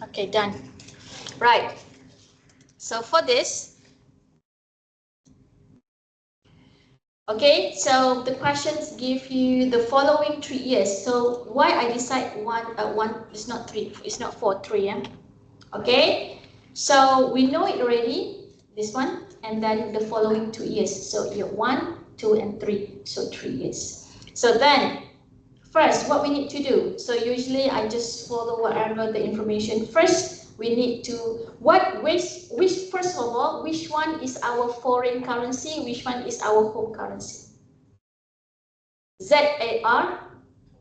Okay, done. Right. So for this, okay, so the questions give you the following 3 years. So why I decide one is not 3, it's not 4, 3, yeah? Okay, so we know it already, this one, and then the following 2 years. So year 1, 2, and 3, so 3 years. So then, first, what we need to do, so usually I just follow whatever the information. First, we need to, which first of all, which one is our foreign currency, which one is our home currency? ZAR,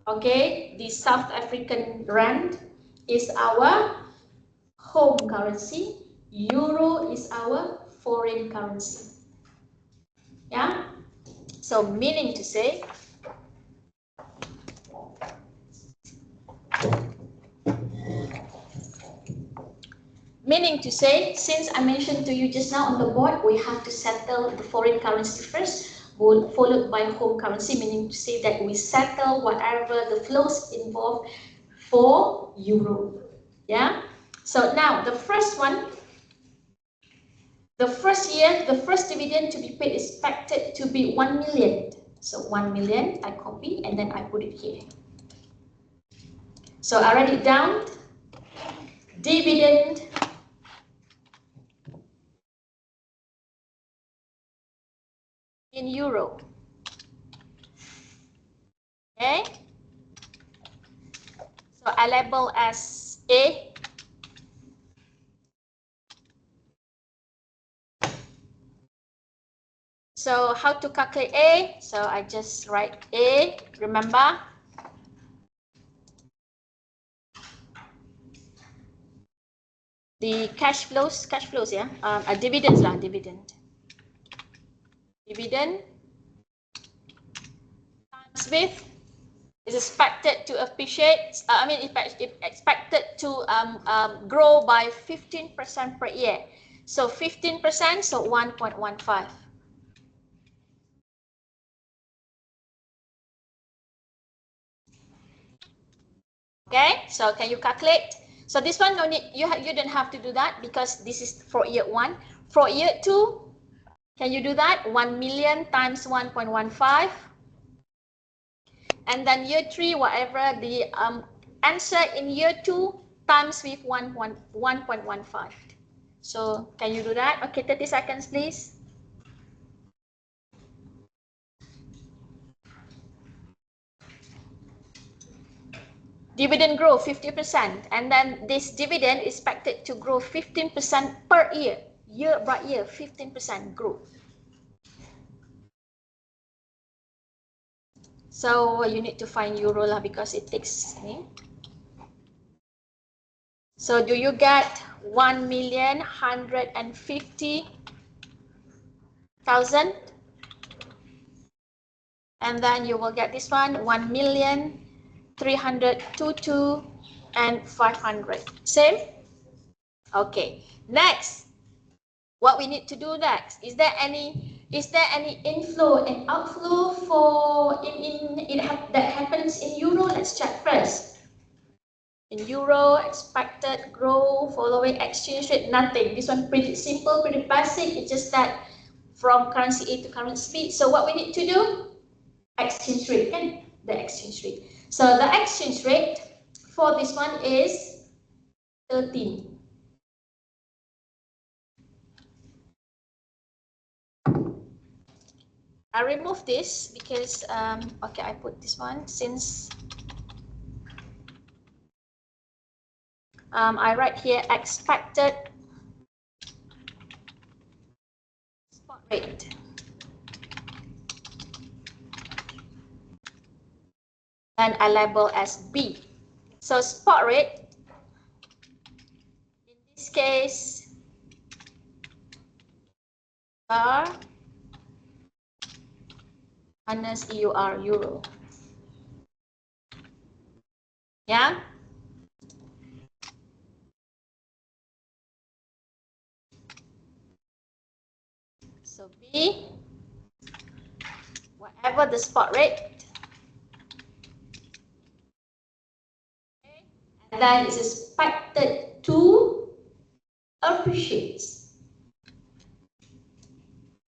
okay, the South African rand is our home currency. Euro is our foreign currency. Yeah, so meaning to say, since I mentioned to you just now on the board, we have to settle the foreign currency first, followed by home currency, meaning to say that we settle whatever the flows involved for euro. Yeah, so now the first one, the first year, the first dividend to be paid is expected to be 1 million. So 1 million, I copy and then I put it here. So I write it down. Dividend in euro. Okay. So I label as A. So how to calculate A? So I just write A, remember? The cash flows, yeah? Dividends lah, dividend. Dividend times with is expected to appreciate, expected to grow by 15% per year. So 15%, so 1.15. Okay, so can you calculate? So this one no need, you don't have to do that because this is for year 1. For year 2, can you do that? 1 million times 1.15. And then year 3, whatever the answer in year 2 times with 1.15. So can you do that? Okay, 30 seconds, please. Dividend grow 50%, and then this dividend is expected to grow 15% per year, year by year, 15% growth. So you need to find euro lah because it takes me. So do you get 1,150,000? And then you will get this one, 1,322,500. Same? Okay. Next, what we need to do next? Is there any inflow and outflow for that happens in euro? Let's check first. In euro, expected growth following exchange rate, nothing. This one pretty simple, pretty basic. It's just that from currency A to currency B. So what we need to do? Exchange rate, kan? The exchange rate. So the exchange rate for this one is 13. I remove this because, okay, I put this one since I write here expected spot rate. And I label as B. So spot rate, in this case, R minus EUR, euro. Yeah? So B, whatever the spot rate. Okay. and then it's expected to appreciate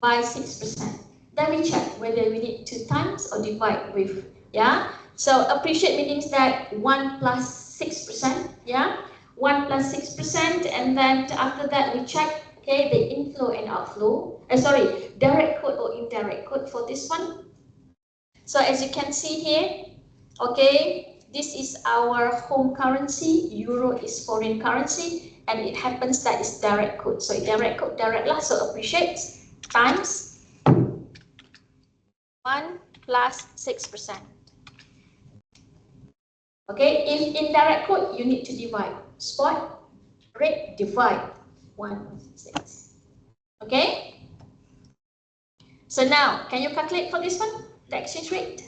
by 6%. Then we check whether we need to times or divide with, yeah. So appreciate means that 1 plus 6%, yeah. 1 plus 6%, and then after that we check, okay, the inflow and outflow. Sorry, direct quote or indirect quote for this one. So as you can see here, okay, this is our home currency, euro is foreign currency, and it happens that it's direct quote. So direct quote, direct lah, so appreciate times 1 plus 6%. Okay, if indirect quote, you need to divide. Spot rate divide 1.6. Okay? So now, can you calculate for this one? The exchange rate?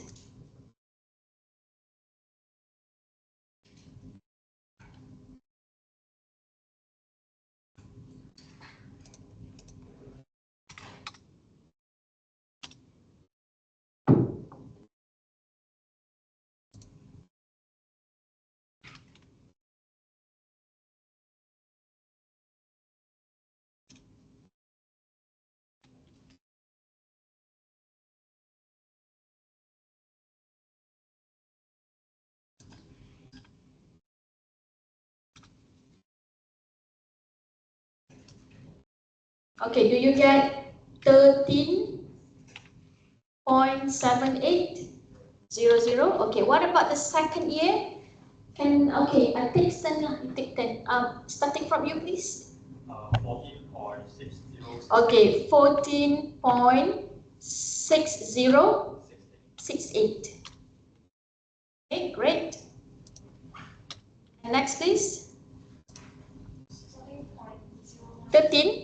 Okay, do you get 13.7800? Okay, what about the second year? Okay, I take 10 lah, you take 10. Starting from you, please. 14.60. Okay, 14.6068. Okay, great. And next, please. 13?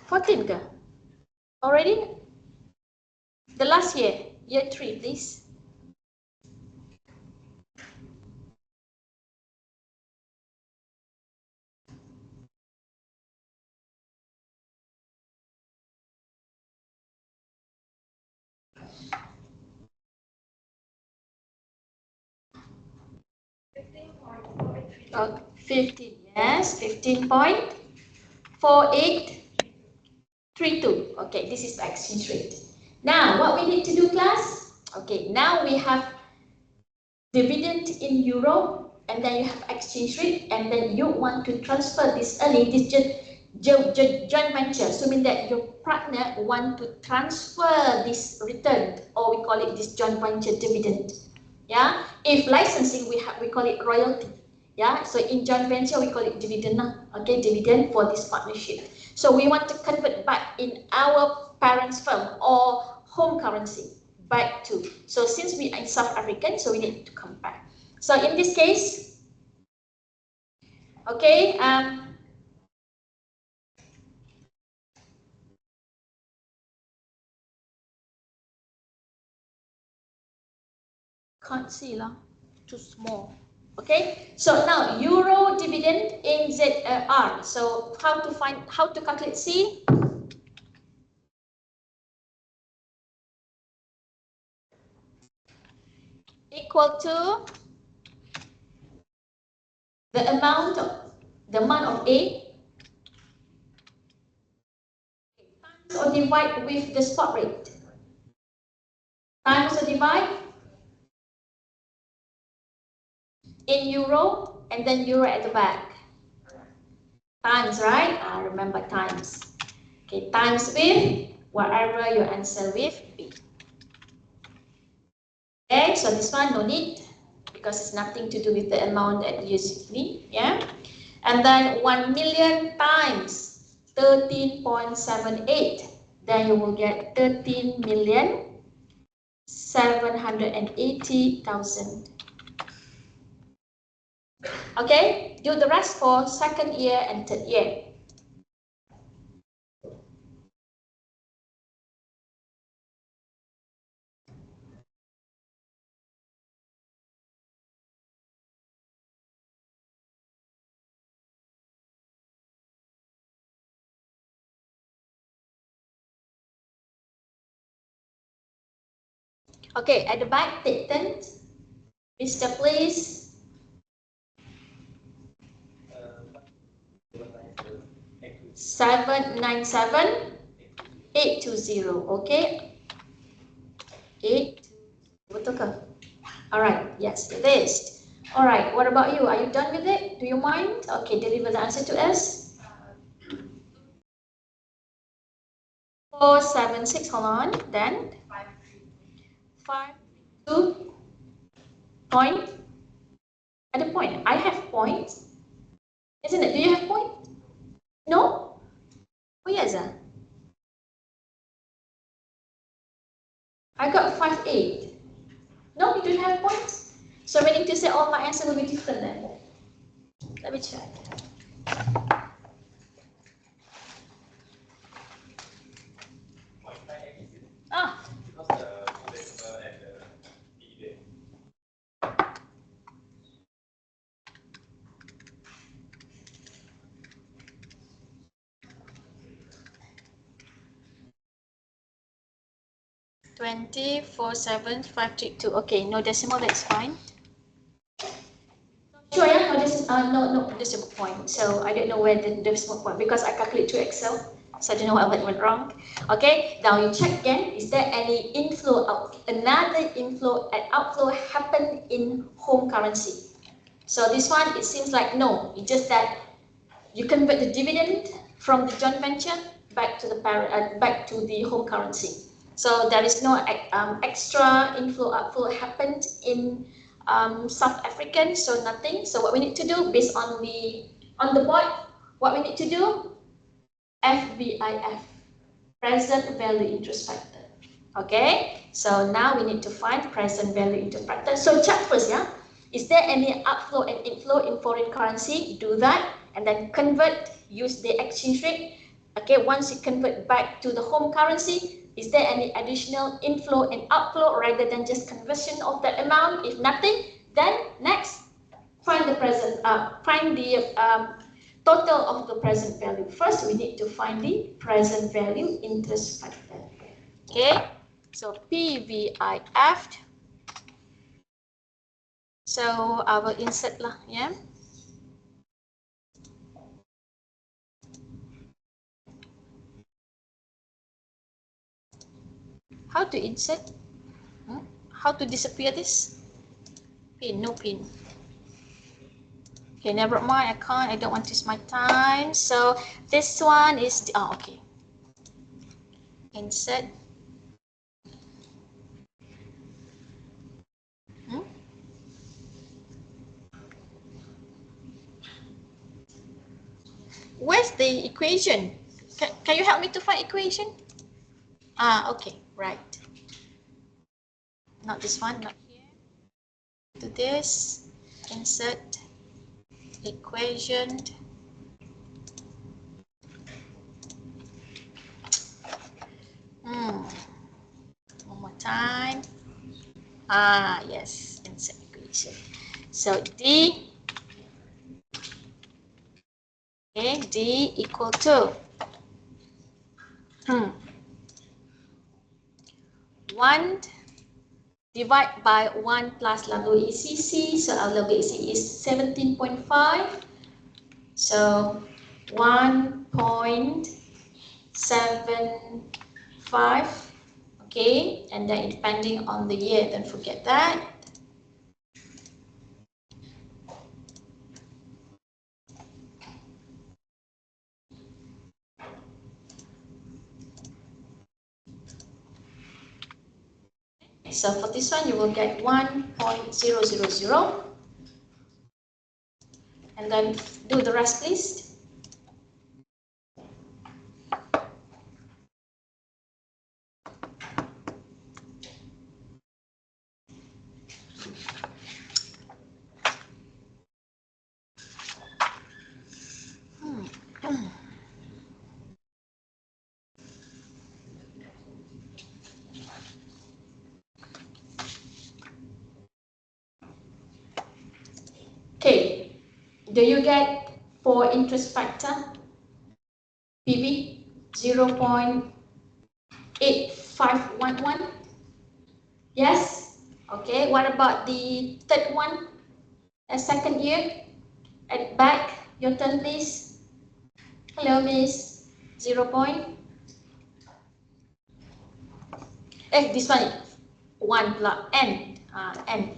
14 ke? Already? The last year, year 3, please. Oh, 15, yes, 15.4832. Okay, this is the exchange rate. Now, what we need to do, class? Okay, now we have dividend in euro, and then you have exchange rate, and then you want to transfer this early, this joint venture. So mean that your partner want to transfer this return, or we call it this joint venture dividend. Yeah, if licensing we call it royalty. Yeah, so in joint venture we call it dividend. Okay, dividend for this partnership. So we want to convert back in our parents' firm or home currency back to. So since we are in South African, so we need to come back. So in this case, okay, can't see lah, too small. Okay, so now euro dividend in ZR. So how to calculate C? Equal to the amount of A times or divide with the spot rate. Times or divide in euro, and then euro at the back. Times, right? Remember times. Okay, times with whatever your answer with be. Okay, so this one no need because it's nothing to do with the amount that you need. Yeah, and then 1 million times 13.78, then you will get 13,780,000. Okay, do the rest for second year and third year. Okay, at the back, take turns. Mr. Please. 797 820. Okay, 8. Betul ke? Alright, yes, it is. Alright, what about you? Are you done with it? Do you mind? Okay, deliver the answer to us. 476, hold on. Then 532 point. At the point, I have points. Isn't it? Do you have points? No? Oh yes. I got 58. No, you don't have points? So meaning to say all my answer will be different then. Let me check. Ah. Because the decimal and the B there. 247532. Okay, no decimal, that's fine. Sure, yeah, no decimal point. So I don't know where the decimal point, because I calculate through Excel, so I don't know what went wrong. Okay, now you check again. Is there any inflow out? Another inflow and outflow happen in home currency? So this one, it seems like no. It's just that you convert the dividend from the joint venture back to the parent, back to the home currency. So there is no extra inflow outflow happened in South African, so nothing. So what we need to do based on the board, what we need to do, FVIF, present value interest factor. Okay, so now we need to find present value interest factor. So check first, yeah. Is there any outflow and inflow in foreign currency? Do that and then convert, use the exchange rate. Okay, once you convert back to the home currency, is there any additional inflow and outflow rather than just conversion of that amount? If nothing, then next, find the total of the present value. First, we need to find the present value interest factor. Okay, so PVIF. So I will insert lah, yeah. How to insert? How to disappear this? Pin, no pin. Okay, never mind. I can't. I don't want to waste my time. So this one is okay. Insert. Where's the equation? Can you help me to find equation? Okay, right. Not this one, not here. Do this. Insert equation. One more time. Yes, insert equation. So D, okay, D equal to 1 divide by 1 plus log ACC. So our log ACC is 17.5. So 1.75. Okay, and then depending on the year, don't forget that. So for this one, you will get 1.000. And then do the rest, please. Okay, do you get for interest factor PV 0.8511? Yes? Okay, what about the third one? The second year? At back, your turn please. Hello, Miss. 0 point. This one 1 plus n. N.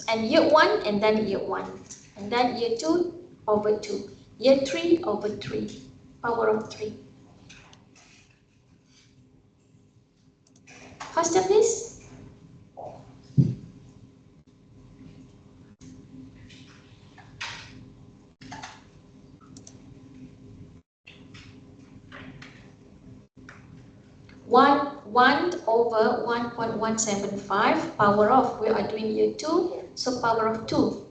And year 1 and then year 1. And then year 2 over 2. Year 3 over 3. Power of 3. Faster, please. One over 1.175 power of, we are doing year 2, so power of 2.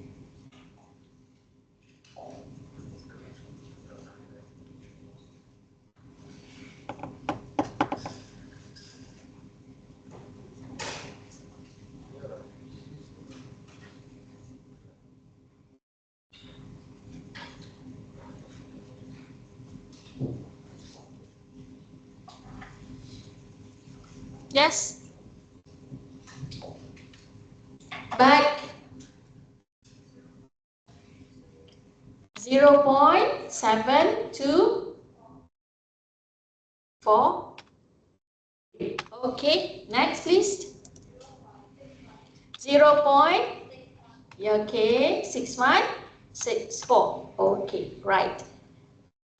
Yes. Back 0.724. Okay, next please. 0. Okay, 6164. Okay, right.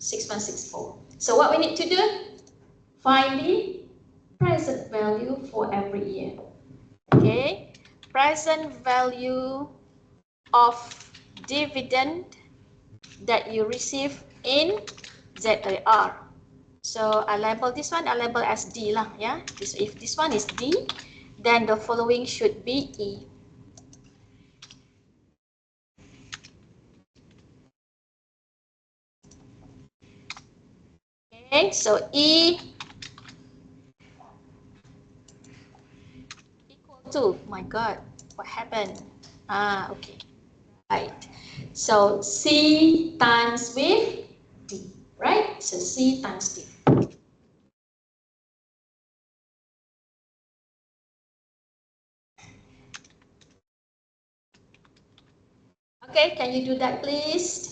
6164. So what we need to do? Find the present value for every year. Okay, present value of dividend that you receive in ZAR. So I label this one, I label as D lah, yeah. If this one is D, then the following should be E. Okay, so E equal to, my God, what happened? Okay, right. So C times with D, right? So C times D. Okay, can you do that please?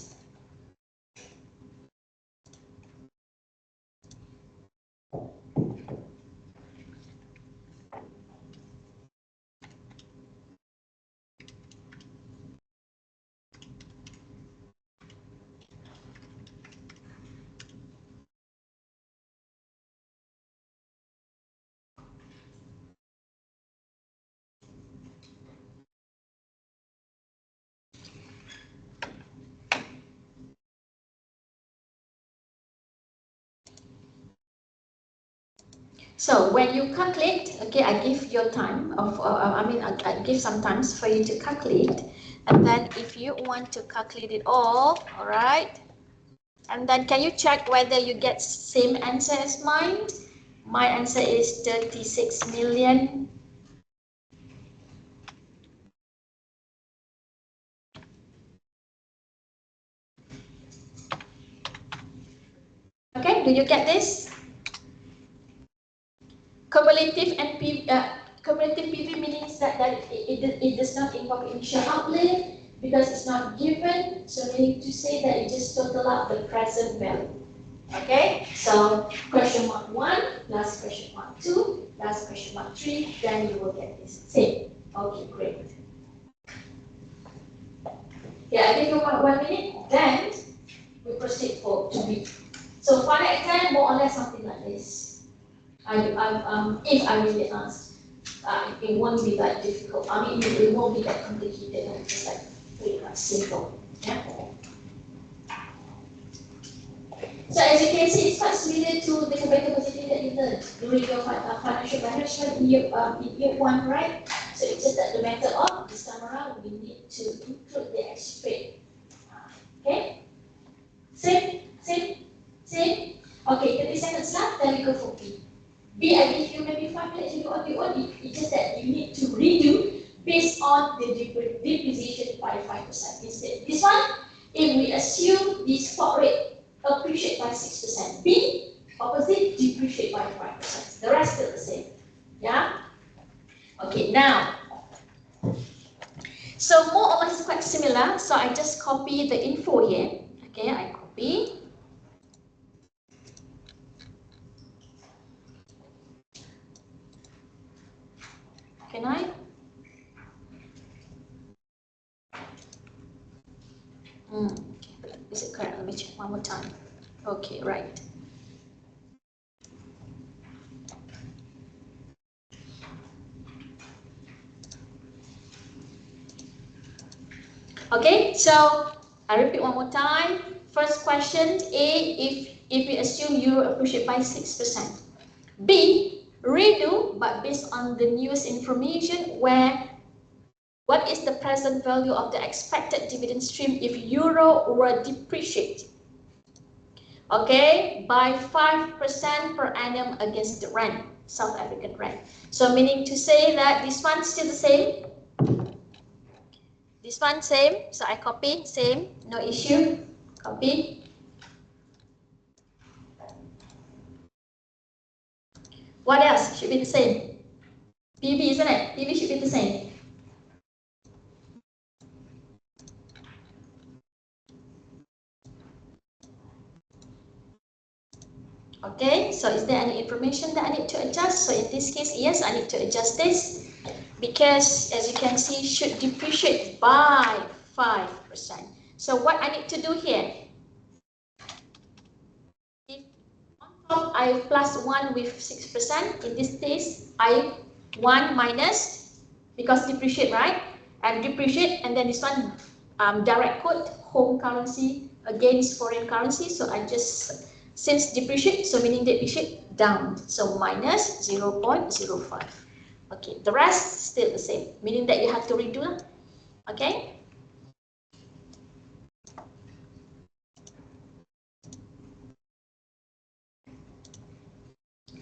So when you calculate, okay, I give your time of, I give some times for you to calculate, and then if you want to calculate it all right, and then can you check whether you get same answer as mine? My answer is 36 million. Okay, do you get this? Cumulative and cumulative PV means that it does not involve initial outlay because it's not given. So we need to say that it just total up the present value. Okay, so question mark 1 plus question mark 2 plus question mark 3, then you will get this same. Okay, great. Yeah, I give you 1 minute, then we proceed for to B. So final exam, more or less something like this. If I really ask, it won't be that difficult. I mean, it won't be that complicated. It's like pretty much simple. Yeah. So as you can see, it's quite similar to the compatibility that you learned during your financial management in year 1, right? So it's just that the method of this time around, we need to include the exchange rate. Okay? Same. Okay, 30 seconds left, then we go for B. B, I give you maybe 5 minutes to do on your own. It's just that you need to redo based on the depreciation by 5% instead. This one, if we assume the spot rate appreciate by 6%, B, opposite, depreciate by 5%. The rest still the same. Yeah? Okay, now, so more or less quite similar. So I just copy the info here. Okay, I copy. Can I? Okay. Is it correct? Let me check one more time. Okay, right. Okay, so I repeat one more time. First question, A, if we assume euro appreciate by 6%. B, redo, but based on the newest information where what is the present value of the expected dividend stream if euro were depreciate? Okay, by 5% per annum against the rand, South African rand. So meaning to say that this one still the same. This one same, so I copy, same, no issue, copy. What else should be the same? PV, isn't it? PV should be the same. Okay, so is there any information that I need to adjust? So in this case, yes, I need to adjust this because as you can see, should depreciate by 5%. So what I need to do here, if on top I plus 1 with 6%, in this case, I 1 minus, because depreciate, right? And depreciate, and then this one direct quote, home currency against foreign currency. So I just, since depreciate, so meaning depreciate down. So minus 0.05. Okay, the rest still the same, meaning that you have to redo. Okay.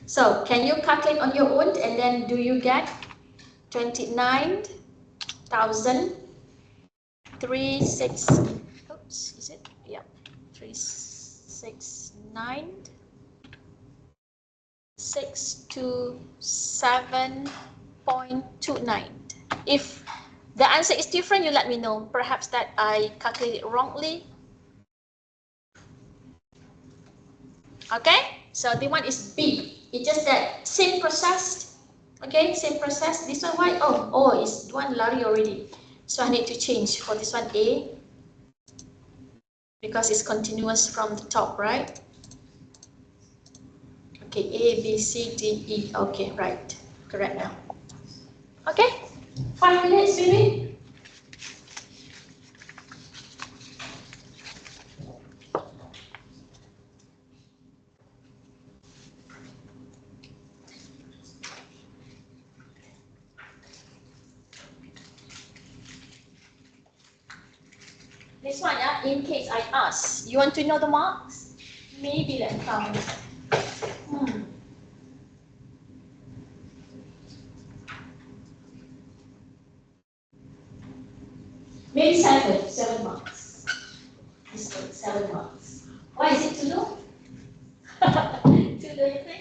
So can you calculate on your own and then do you get 29,306, oops, is it? Yeah, 369,627.29. If the answer is different, you let me know. Perhaps that I calculated wrongly. Okay, so the one is B. It's just that same process. Okay, same process. This one, why? Oh, it's one lari already. So I need to change for this one A because it's continuous from the top, right? Okay, A, B, C, D, E. Okay, right. Correct now. Okay, 5 minutes, maybe. This one, yeah, in case I ask, you want to know the marks? Maybe let's count. Maybe 7 marks. This one, 7 marks. Why is it too low? Too low, you think?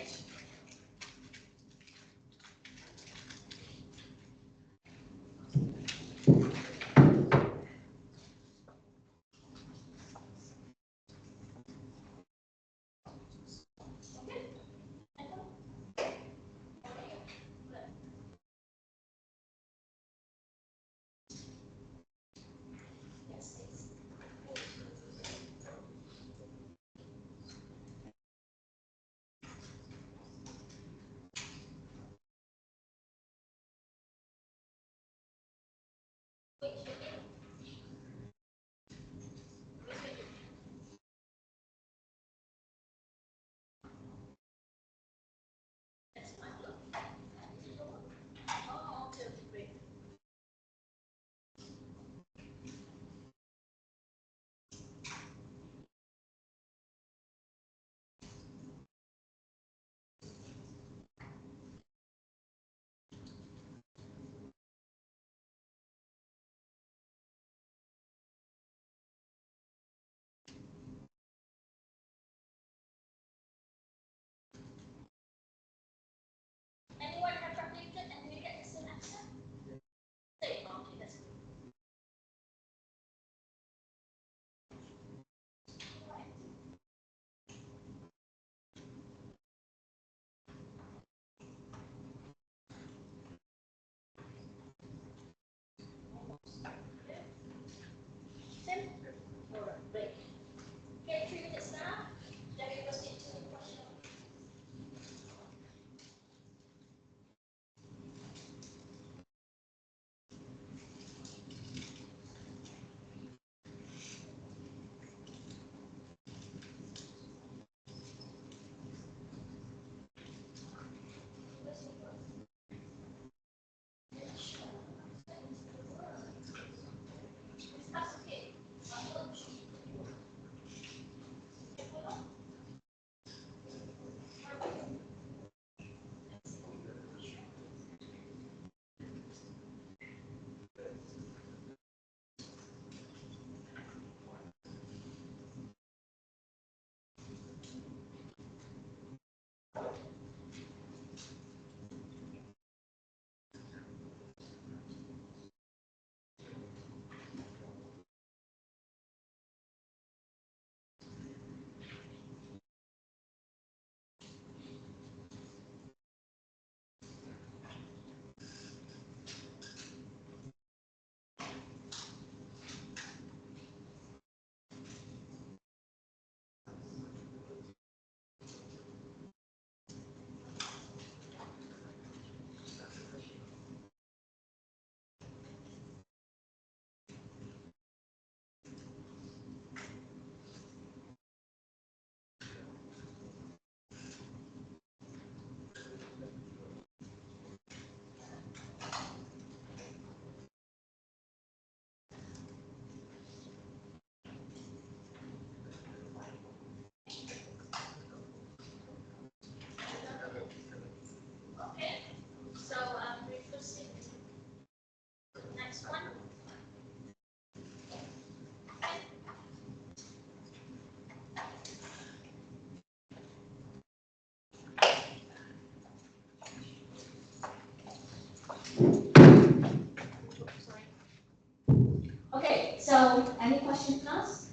So, any question, class?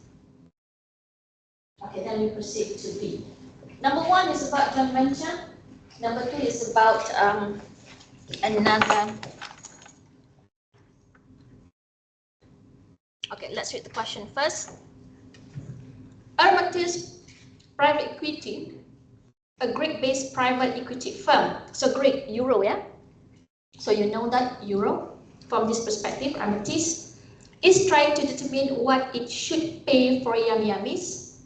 Okay, then we proceed to B. Number 1 is about joint venture. Number 2 is about another. Okay, let's read the question first. Armatis Private Equity, a Greek-based private equity firm. So Greek, euro, yeah? So you know that euro. From this perspective, Armatis is trying to determine what it should pay for Yummy Yummies,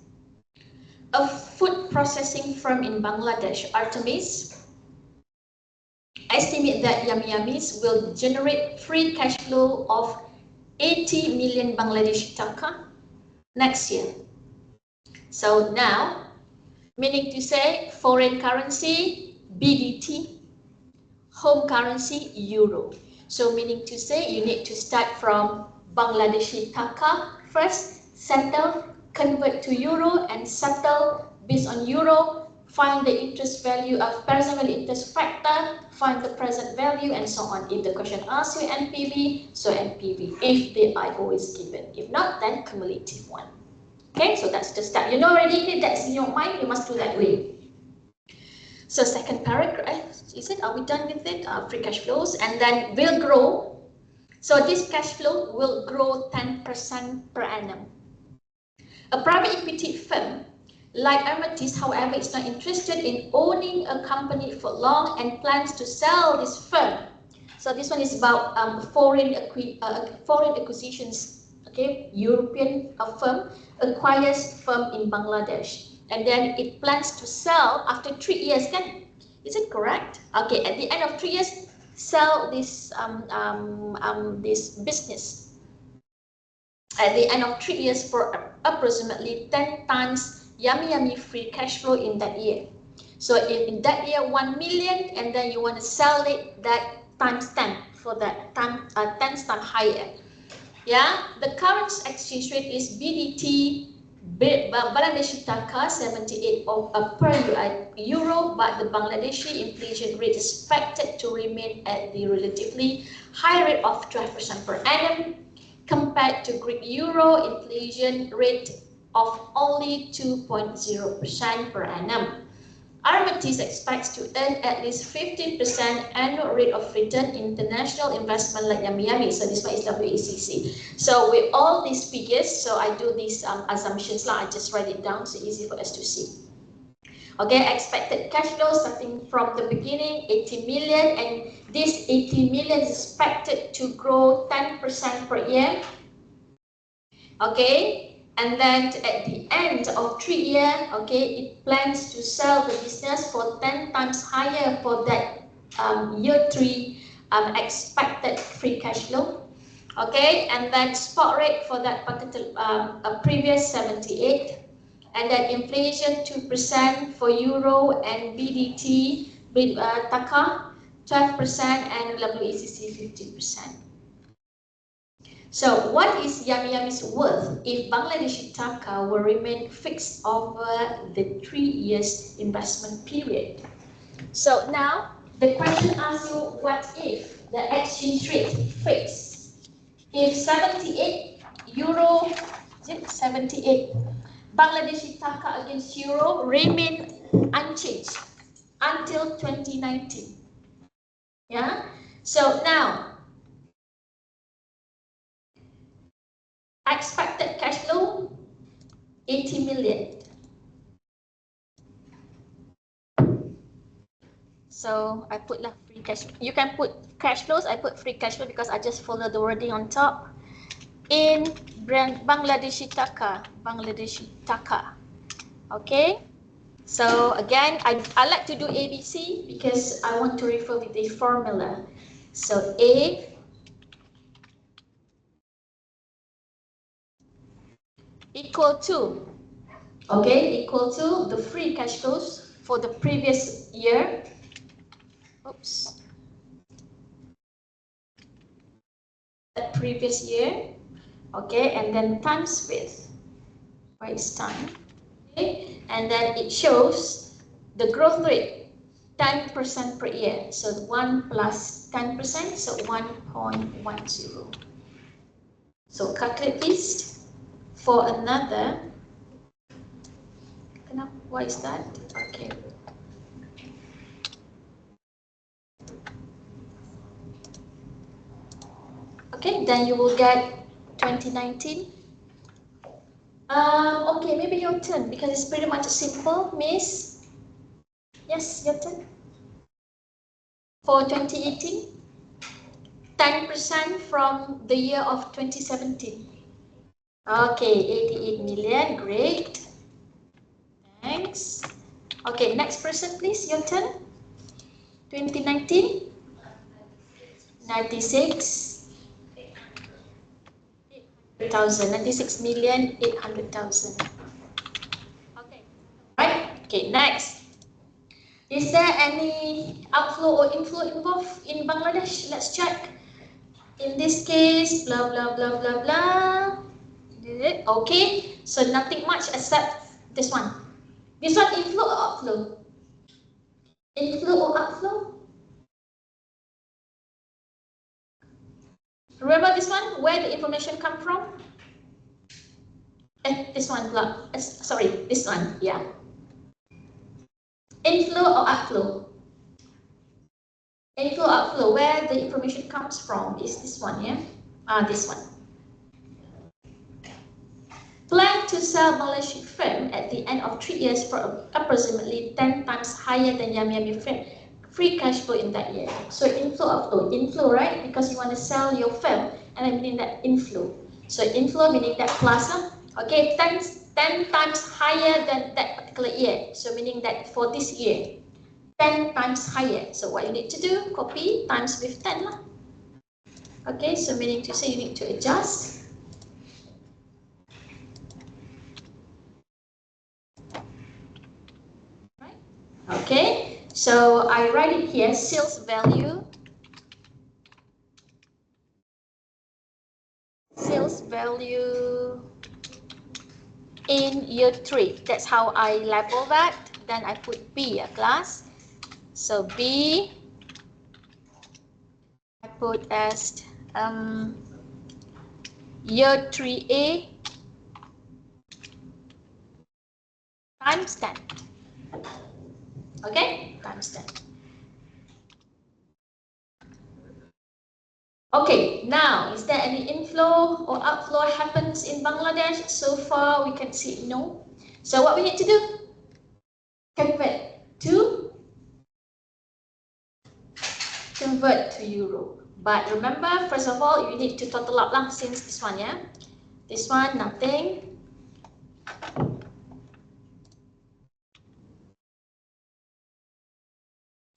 a food processing firm in Bangladesh. Artemis estimate that Yummy Yummies will generate free cash flow of 80 million Bangladeshi taka next year. So now, meaning to say foreign currency, BDT, home currency, euro. So meaning to say you need to start from Bangladeshi taka first, settle, convert to euro and settle based on euro, find the interest value of present value interest factor, find the present value and so on. If the question asks you NPV, so NPV, if they are always given. If not, then cumulative one. Okay, so that's the start. You know already, that's in your mind, you must do that way. So second paragraph, is it, are we done with it? Free cash flows, and then will grow. So this cash flow will grow 10% per annum. A private equity firm like Armatis, however, is not interested in owning a company for long and plans to sell this firm. So this one is about foreign acquisitions. Okay, European firm acquires firm in Bangladesh, and then it plans to sell after 3 years. Is it correct? Okay, at the end of 3 years, sell this this business. At the end of 3 years for approximately 10 times Yummy Yummy free cash flow in that year. So if in that year 1 million, and then you want to sell it that times 10 for that time 10 times higher. Yeah, the current exchange rate is BDT Bangladeshi taka 78 per euro, but the Bangladeshi inflation rate is expected to remain at the relatively high rate of 12% per annum compared to Greek euro inflation rate of only 2.0% per annum. Armatis expects to earn at least 15% annual rate of return in international investment like Yummy Yummy. So this one is WACC. So with all these figures, so I do these assumptions, I just write it down so easy for us to see. Okay, expected cash flow starting from the beginning, 80 million, and this 80 million is expected to grow 10% per year. Okay. And then at the end of 3 years, okay, it plans to sell the business for 10 times higher for that year 3 expected free cash flow. Okay, and then spot rate for that particular previous 78, and then inflation 2% for euro and BDT taka 12% and WACC 50%. So what is Yummy Yummy's worth if Bangladeshi taka will remain fixed over the 3 years investment period? So now the question asks you, what if the exchange rate fixed? If 78 euro, is it 78 Bangladeshi taka against euro remain unchanged until 2019. Yeah. So now expected cash flow 80 million. So I put free cash. You can put cash flows. I put free cash flow because I just follow the wording on top. In Bangladeshi taka, Okay. So again, I like to do ABC because I want to refer with a formula. So A equal to, equal to the free cash flows for the previous year. Oops. The previous year, okay, and then times with, where is time? Okay, and then it shows the growth rate 10% per year. So 1 plus 10%, so 1.10. So calculate this for another. Why is that? Okay. Okay, then you will get 2019. Okay, maybe your turn because it's pretty much simple, Miss. Yes, your turn. For 2018, 10% from the year of 2017. Okay, 88 million, great. Thanks. Okay, next person please, your turn. 2019, 96. 96,800,000. Okay, right? Okay, next. Is there any outflow or inflow involved in Bangladesh? Let's check. In this case, blah blah blah blah blah. Okay, so nothing much except this one. This one inflow or outflow? Inflow or outflow? Remember this one, where the information come from? This one, sorry, this one, yeah. Inflow or outflow? Inflow, outflow, where the information comes from is this one, yeah? This one. Plan to sell Malaysian firm at the end of 3 years for approximately 10 times higher than Yummy Yummy firm free cash flow in that year. So inflow, outflow, inflow, right? Because you want to sell your firm, and I meaning that inflow. So inflow meaning that plus, okay, 10 times higher than that particular year. So meaning that for this year, 10 times higher. So what you need to do, copy times with 10 lah. Okay, so meaning to say you need to adjust. Right? Okay, so I write it here, sales value. Sales value in year 3. That's how I label that. Then I put B, a class. So B, I put as year 3A times 10. Okay, times 10. Okay, now is there any inflow or outflow happens in Bangladesh? So far we can see no. So what we need to do? Convert to euro. But remember, first of all, you need to total up lah, since this one, yeah? This one, nothing.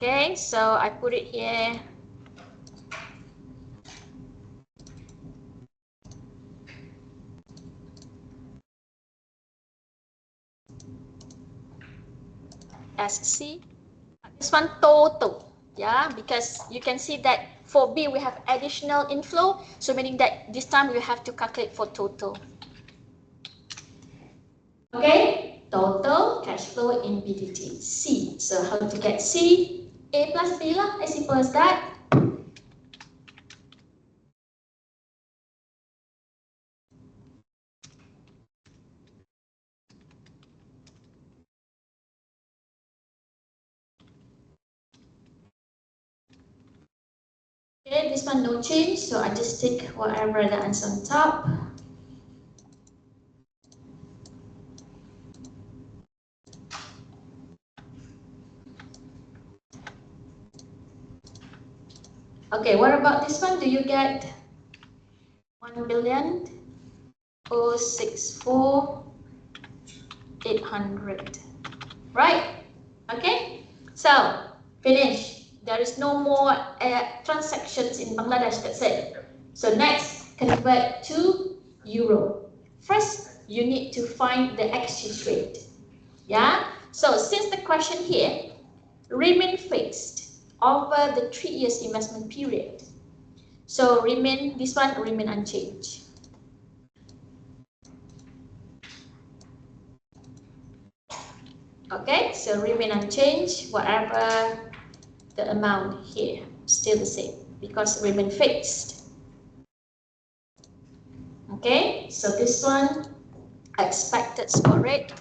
Okay, so I put it here. As C. This one total, yeah, because you can see that for B we have additional inflow, so meaning that this time we have to calculate for total. Okay, total cash flow in BDT, C. So how to get C? A plus B lah, as simple as that. Okay, this one no change, so I just take whatever the answer on top. Okay, what about this one? Do you get 1,064,800? Right? Okay, so finish. There is no more transactions in Bangladesh, that's it. So next, convert to euro. First, you need to find the exchange rate. Yeah, so since the question here, remain fixed over the 3 years investment period. So remain, this one remain unchanged. Okay, so remain unchanged, whatever the amount here, still the same, because remain fixed. Okay, so this one, expected spot rate.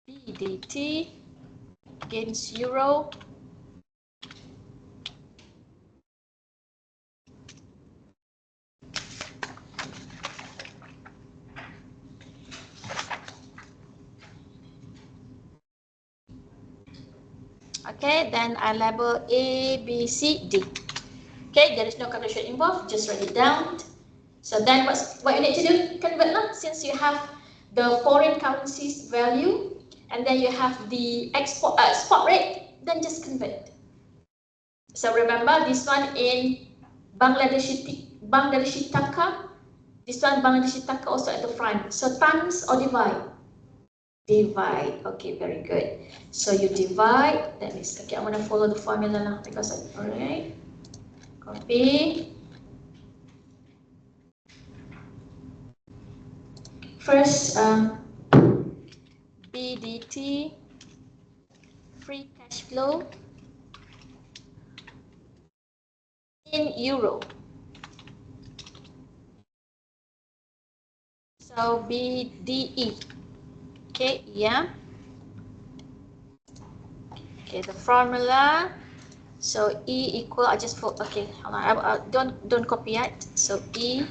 BDT against euro. Okay, then I label A, B, C, D. Okay, there is no calculation involved, just write it down. So then what you need to do? Convert lah, since you have the foreign currencies value and then you have the spot rate, then just convert. So remember this one in Bangladeshi Taka, this one Bangladeshi Taka also at the front. So times or divide? Divide. Okay, very good. So you divide, that means, okay, I'm going to follow the formula now because alright. Copy. First, BDT, free cash flow in euro. So BDE. Okay, yeah. Okay, the formula. So E equal, I just put, okay, hold on, don't copy yet. So E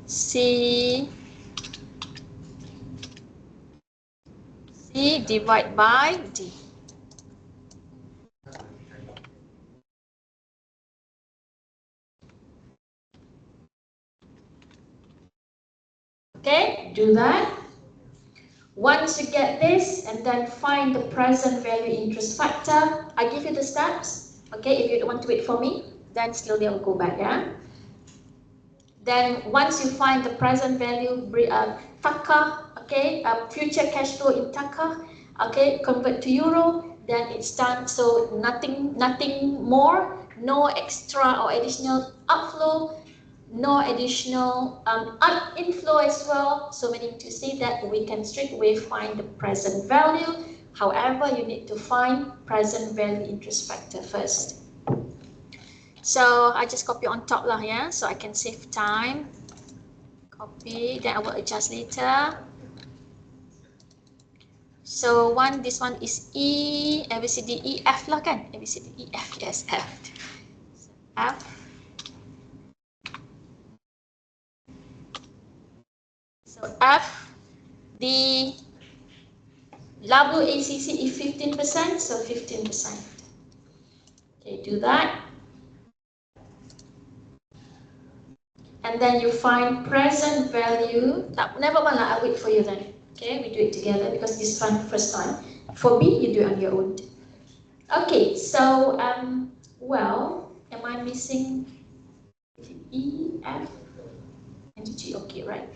C divide by D. Okay, do that. Once you get this, and then find the present value interest factor. I give you the steps. Okay, if you don't want to wait for me, then slowly I'll go back. Yeah. Then once you find the present value Taka, okay, future cash flow in Taka, okay, convert to euro, then it's done. So nothing more, no extra or additional outflow, no additional inflow as well. So meaning to say that we can straight away find the present value. However, you need to find present value interest factor first. So I just copy on top lah, yeah, so I can save time. Copy, then I will adjust later. So this one is E, A, B, C, D, E, F lah kan? A, B, C, D, E, F, yes, F. F. So F, the WACC is 15%, so 15%. Okay, do that. And then you find present value. Never mind, I'll wait for you then. Okay, we do it together because this one first time. For B, you do it on your own. Okay, so well, am I missing E, F, and G? Okay, right.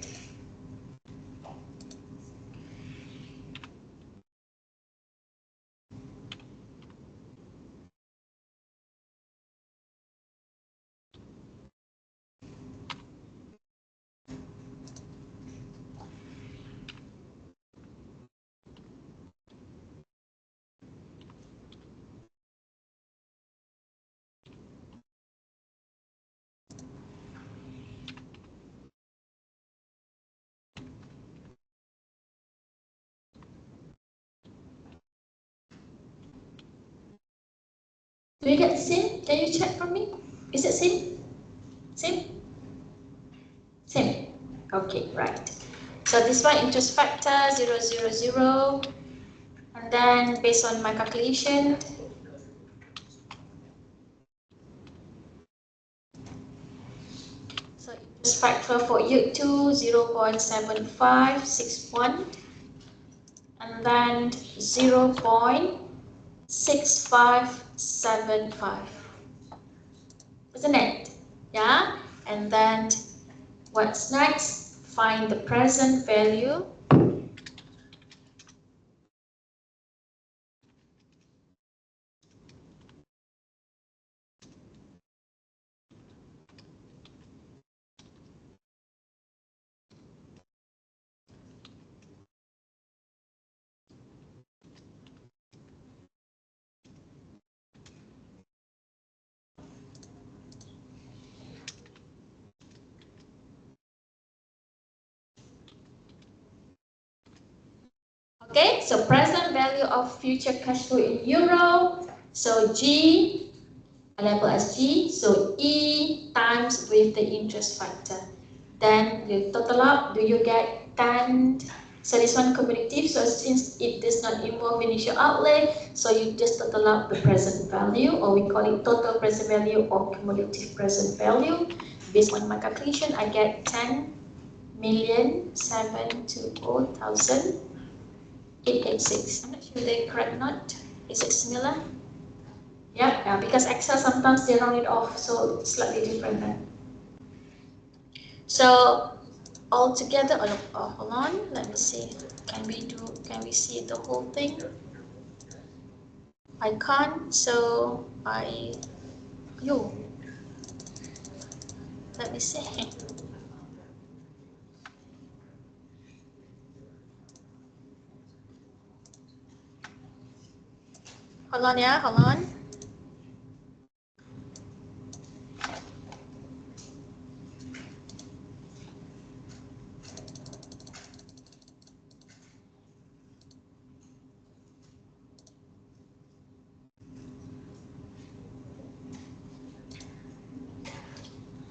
Do you get the same? Can you check for me? Is it same? Same? Same. Okay, right. So this one interest factor 0, 0, 0. And then based on my calculation, so interest factor for year 2 0.7561 and then 0.6575. Isn't it? Yeah. And then what's next? Find the present value. Okay, so present value of future cash flow in euro. So G, I label as G. So E times with the interest factor. Then you total up. Do you get 10? So this one cumulative. So since it does not involve initial outlay, so you just total up the present value, or we call it total present value or cumulative present value. Based on my calculation, I get 10,720,886. I'm not sure the correct or not. Is it similar? Yeah, because Excel sometimes they round it off, so it's slightly different then. So all together, hold on, let me see. Can we see the whole thing? I can't, so let me see. Hold on, yeah, hold on.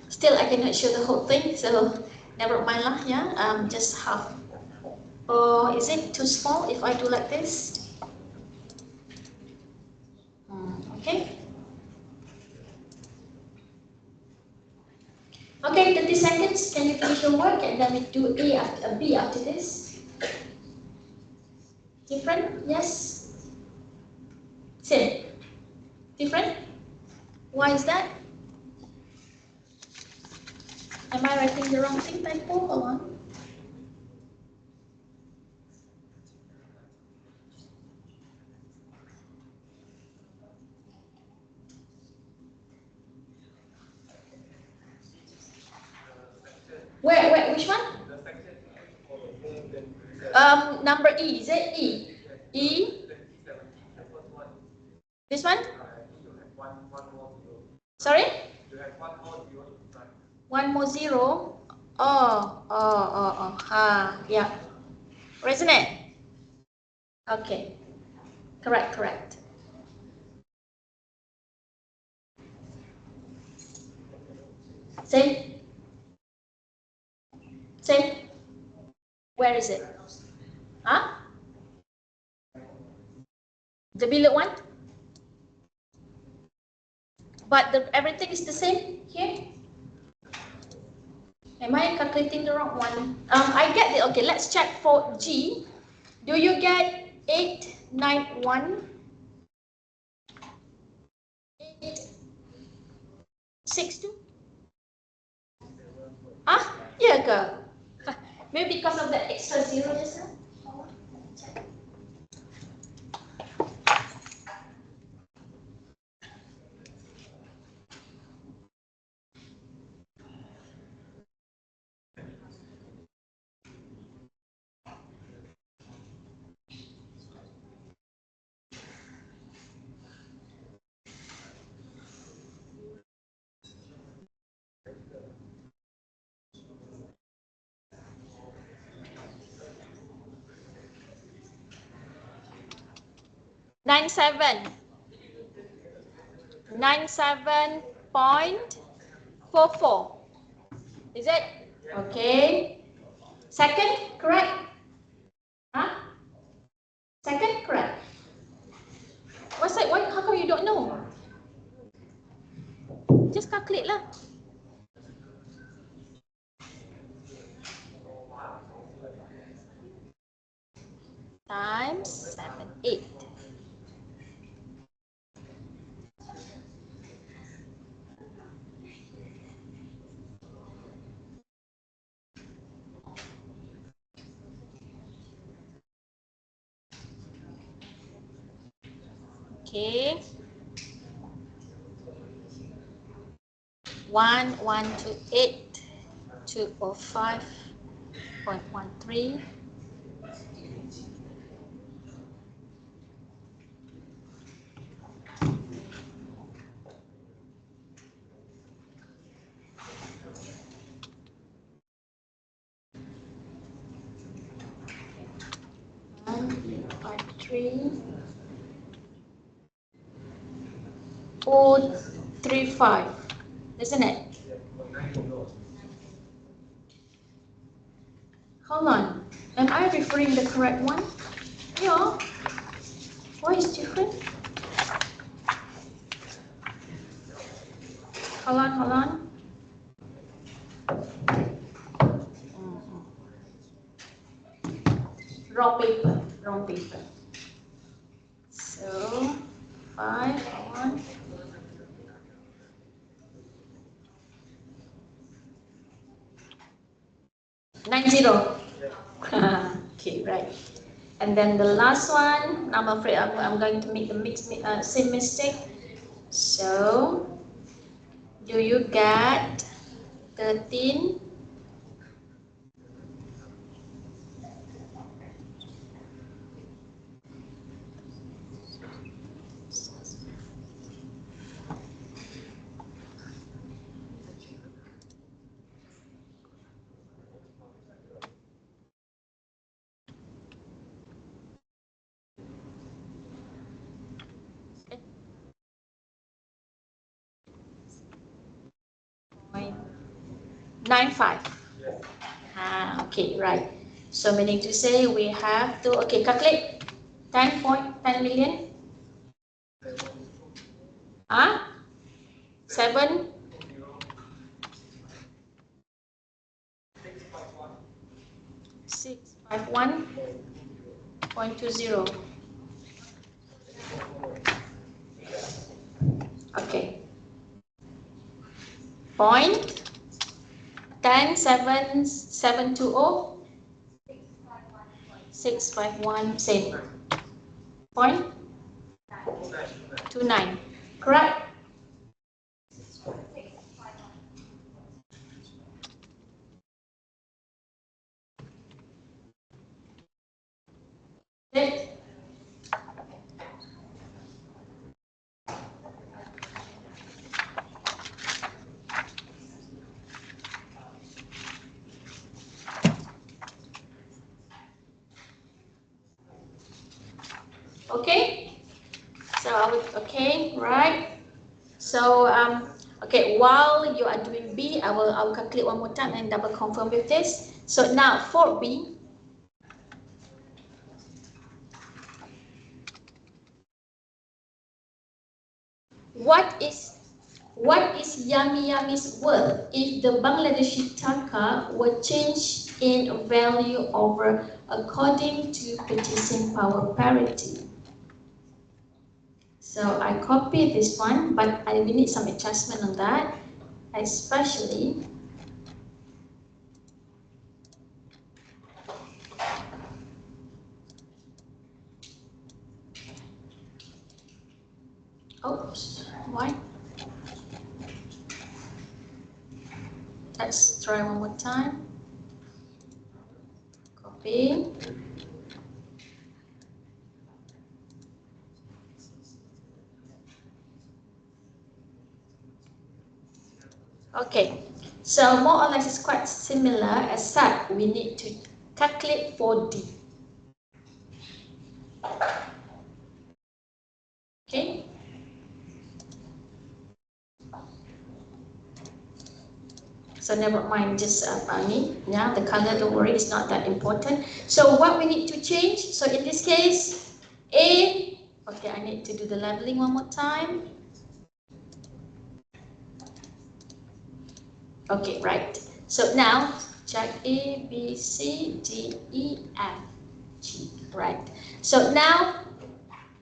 Still, I cannot show the whole thing, so never mind lah, yeah. Just half. Or is it too small if I do like this? Okay. Okay, 30 seconds. Can you finish your work and then we do B after this? Different? Yes? Same? Different? Why is that? Am I writing the wrong thing, typo? Hold on. Which one? Number E, is it E? E? This one? Sorry? One more zero? Yeah. Isn't it? Okay. Correct. Same? Same? Where is it? Huh? The below one? But everything is the same here? Am I calculating the wrong one? I get it. Okay, let's check for G. Do you get 891? 862? Ah, yeah, ke? Maybe because of the extra zero just now. 97.44. Is it? Okay. Second, correct? Huh? Second, correct. What's that? How come you don't know? Just calculate lah. Times 7, 8. Okay. 1128 205.13. 1.3.035, isn't it? Hold on. Am I referring the correct one? Yeah. Why is different? Hold on, hold on. Wrong paper, wrong paper. So, 5, 1. 90. Okay, right. And then the last one, I'm afraid I'm going to make the same mistake. So, do you get 13? Point 95. Okay, right. So meaning to say we have to, okay, calculate 10 million. 7. 651.20. Okay. Point 107720. 651, same. Point 29. Correct? Okay. Okay. So I would, okay, right. So okay, while you are doing B, I will calculate one more time and double confirm with this. So now for B, what is Yummy Yummy's worth if the Bangladeshi taka were changed in value over according to purchasing power parity? So I copy this one, but I will need some adjustment on that, especially oops, why? Let's try one more time. Copy. Okay, so more or less it's quite similar, except we need to calculate for D. Okay. So never mind, just yeah, the color, don't worry, it's not that important. So what we need to change, so in this case, A, okay, I need to do the leveling one more time. Okay, right. So now check A, B, C, D, E, F, G, right. So now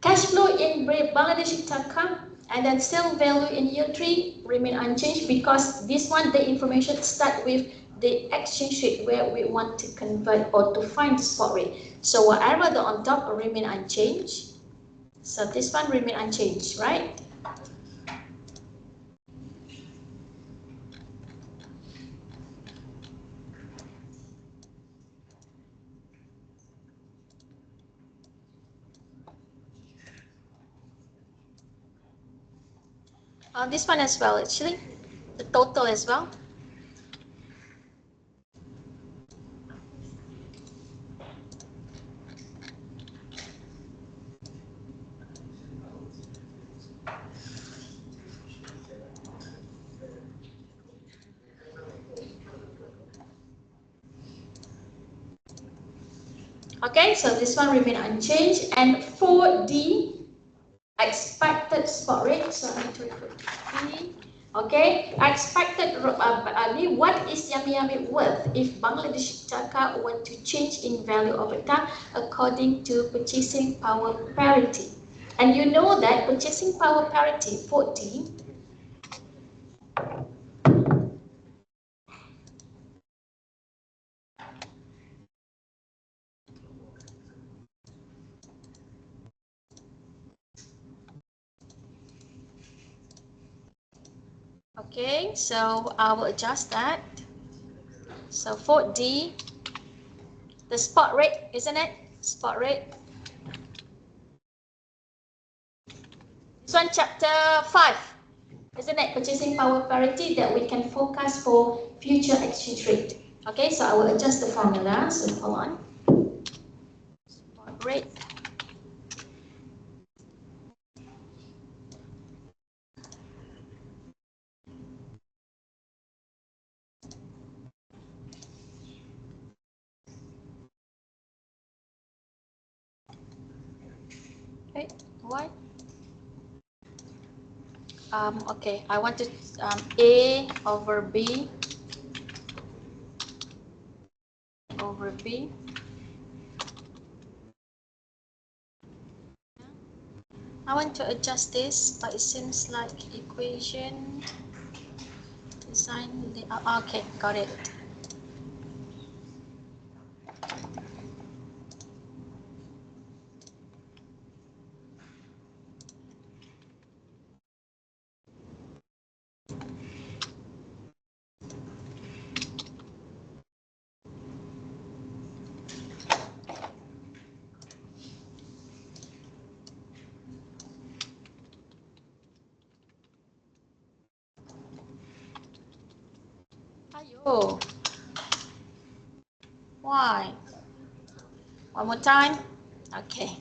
cash flow in Bangladeshi taka and then sale value in year 3 remain unchanged because this one, the information start with the exchange rate where we want to convert or to find the spot rate. So whatever the on top remain unchanged. So this one remain unchanged, right? This one as well, actually, the total as well. Okay, so this one remain unchanged. And 4D, expected spot rate. So I need to refer to B. Okay, expected what is Yummy Yummy worth if Bangladeshi Taka were to change in value over time according to purchasing power parity. And you know that purchasing power parity 40. Okay, so I will adjust that. So 4D, the spot rate, isn't it? Spot rate. This one chapter 5, isn't it? Purchasing power parity that we can forecast for future exchange rate. Okay, so I will adjust the formula. So hold on. Spot rate. Okay, why? Okay, I want to A over B over B. I want to adjust this, but it seems like equation design. Okay, got it. Ayo. Why? One more time. Okay.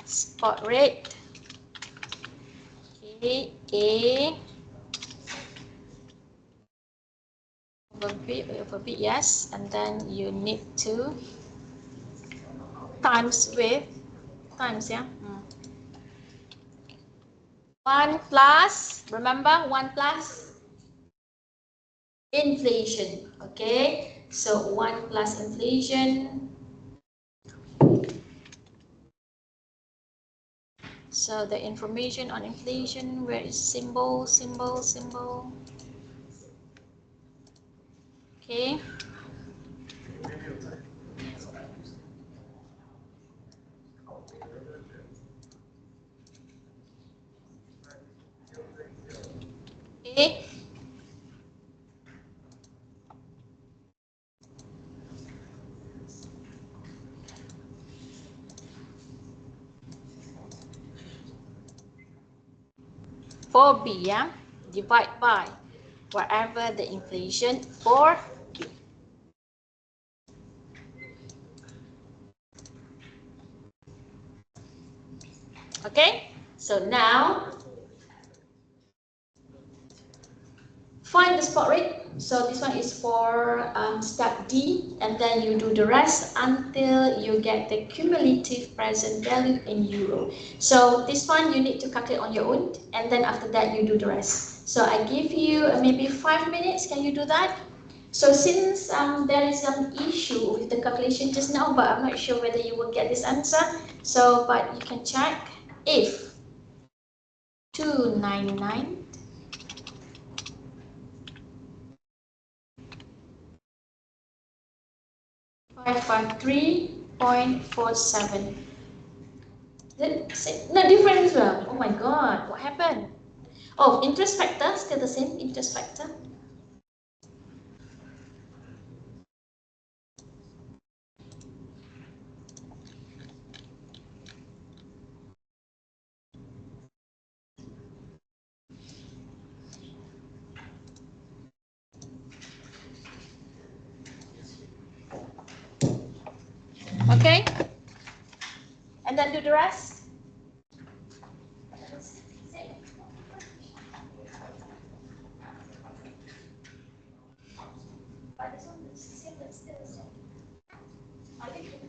Spot rate. Okay. A over B, yes. And then you need to times with times, yeah. 1 plus, remember 1 plus inflation. Okay. So 1 plus inflation. So the information on inflation, where is symbol, symbol, symbol. Okay. Okay. For B, yeah, divide by whatever the inflation for B. Okay, so now find the spot rate. So this one is for step D, and then you do the rest until you get the cumulative present value in euro. So this one you need to calculate on your own, and then after that you do the rest. So I give you maybe 5 minutes. Can you do that? So since there is some issue with the calculation just now, but I'm not sure whether you will get this answer. So, but you can check if 299 553.47. Not different as well. Oh my god, what happened? Oh, interest factor, still the same interest factor. Okay? And then do the rest. But this one is still the same. Are you doing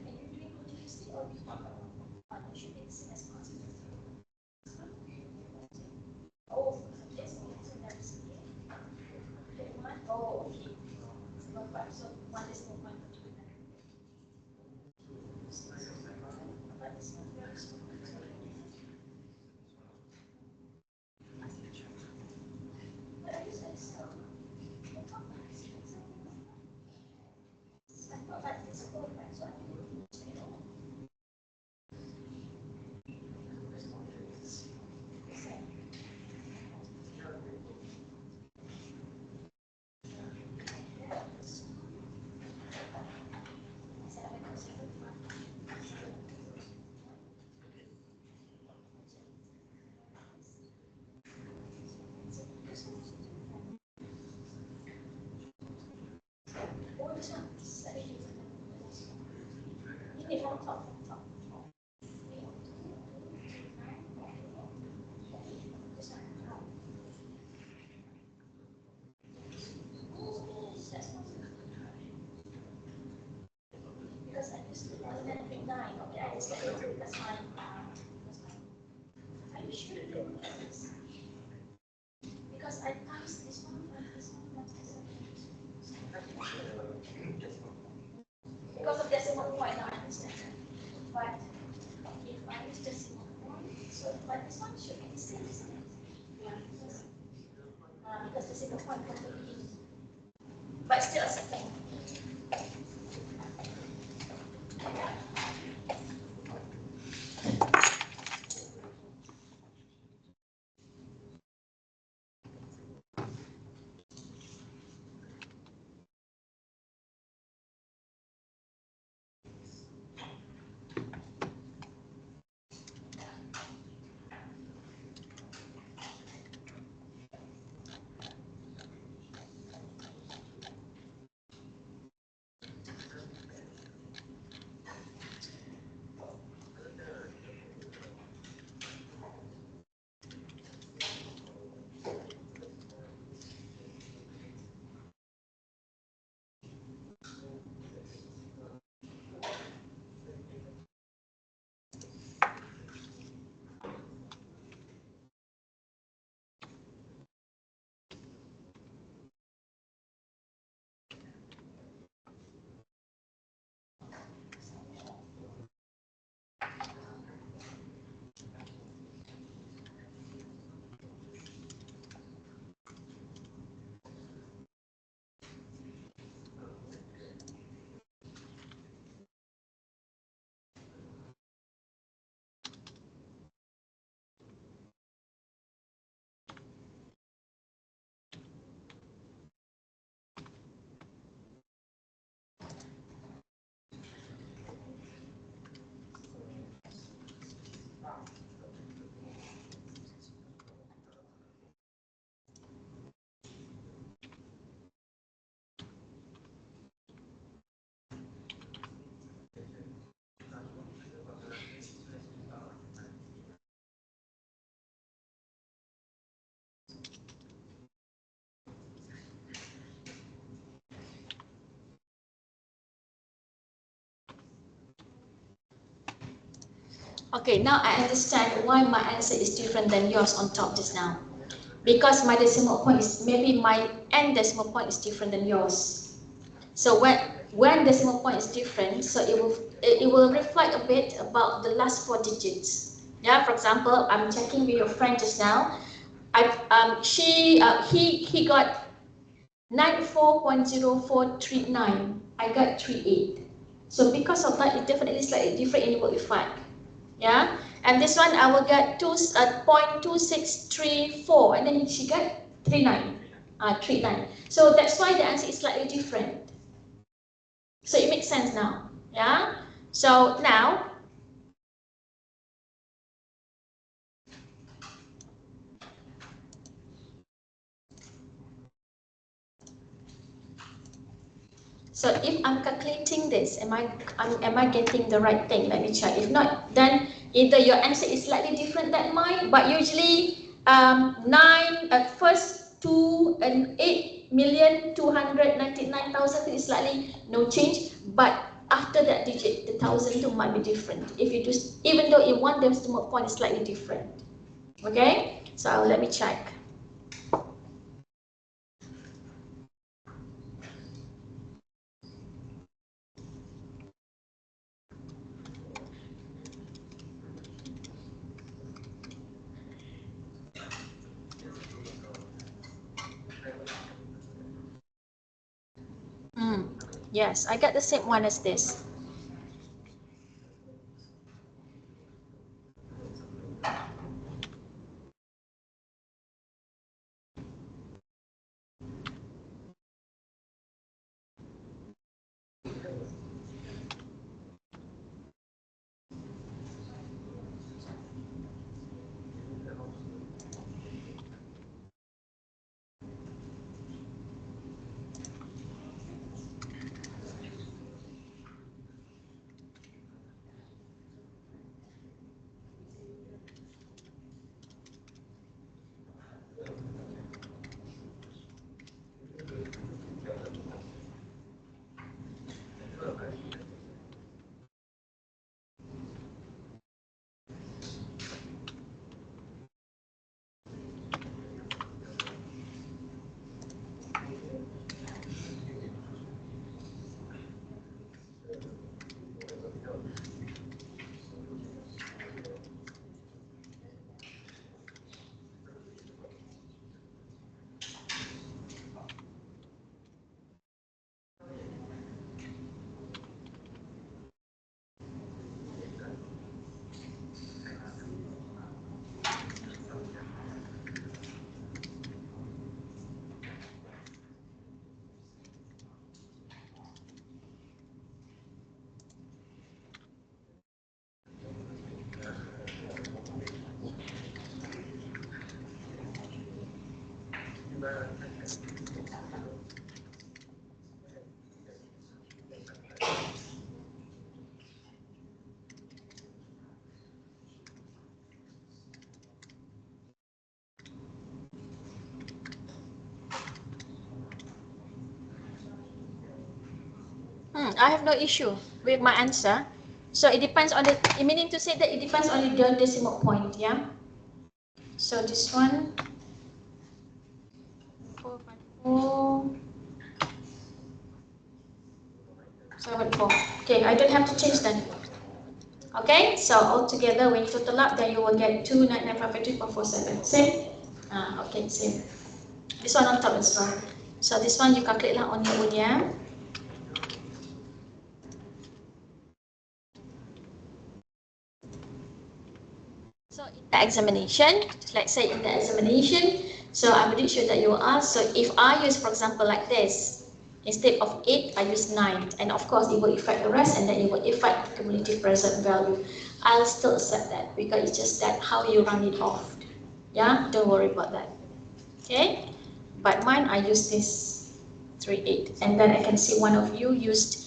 Because I used to automatic 9. Okay, I just get it because my are you sure you didn't get this? Because I times this one plus this one plus this one. Because of decimal point, now I understand. But if I use decimal point, so but this one should be the same, isn't it? Yeah. Because decimal point comes to be, but still a second. Okay, now I understand why my answer is different than yours on top just now. Because my decimal point is, maybe my n decimal point is different than yours. So when decimal point is different, so it will reflect a bit about the last 4 digits. Yeah, for example, I'm checking with your friend just now. He got 94.0439. I got 38. So because of that, it definitely slightly different in what we find. Yeah, and this one I will get 0.2634, and then she got 39. 39. So that's why the answer is slightly different. So it makes sense now. Yeah. So now, so if I'm calculating this, am I getting the right thing? Let me check. If not, then either your answer is slightly different than mine, but usually nine at first 2 and 8,299,000 is slightly no change, but after that digit, the 1,000 might be different. If you do, even though in one decimal point is slightly different. Okay, so let me check. Yes, I got the same one as this. I have no issue with my answer. So it depends on the, meaning to say that it depends on the decimal point, yeah? So this one, 45474. Okay, I don't have to change then. Okay, so altogether when you total up, then you will get 299,553.47. Same? Okay, same. This one on top as well. So this one you calculate lah on your own, yeah? So in the examination, let's say in the examination, so I'm pretty sure that you will ask, so if I use, for example, like this, instead of 8, I use 9, and of course it will affect the rest, and then it will affect the cumulative present value. I'll still accept that, because it's just that how you run it off. Yeah, don't worry about that. Okay, but mine, I use this 38, and then I can see one of you used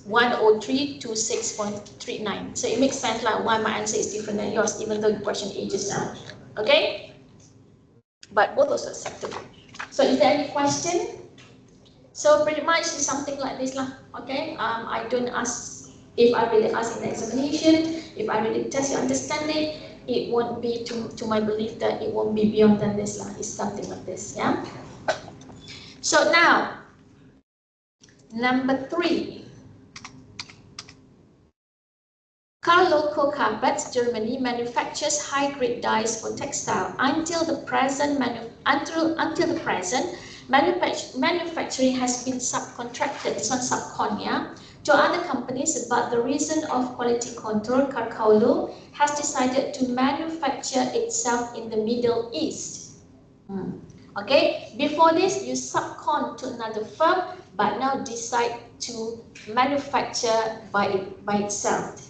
10326.39. So it makes sense like why my answer is different than yours, even though the question ages now. Okay? But both also acceptable. So is there any question? So pretty much it's something like this lah. Okay? I don't ask if I really ask in the examination, if I really test your understanding, it won't be to my belief that it won't be beyond than this lah. It's something like this, yeah? So now, number 3. Karl Loco Carpets, Germany, manufactures high-grade dyes for textile. Until the present, manufacturing has been subcontracted. This one subcon, yeah, to other companies. But the reason of quality control, Karl has decided to manufacture itself in the Middle East. Okay, before this, you subcon to another firm, but now decide to manufacture by itself.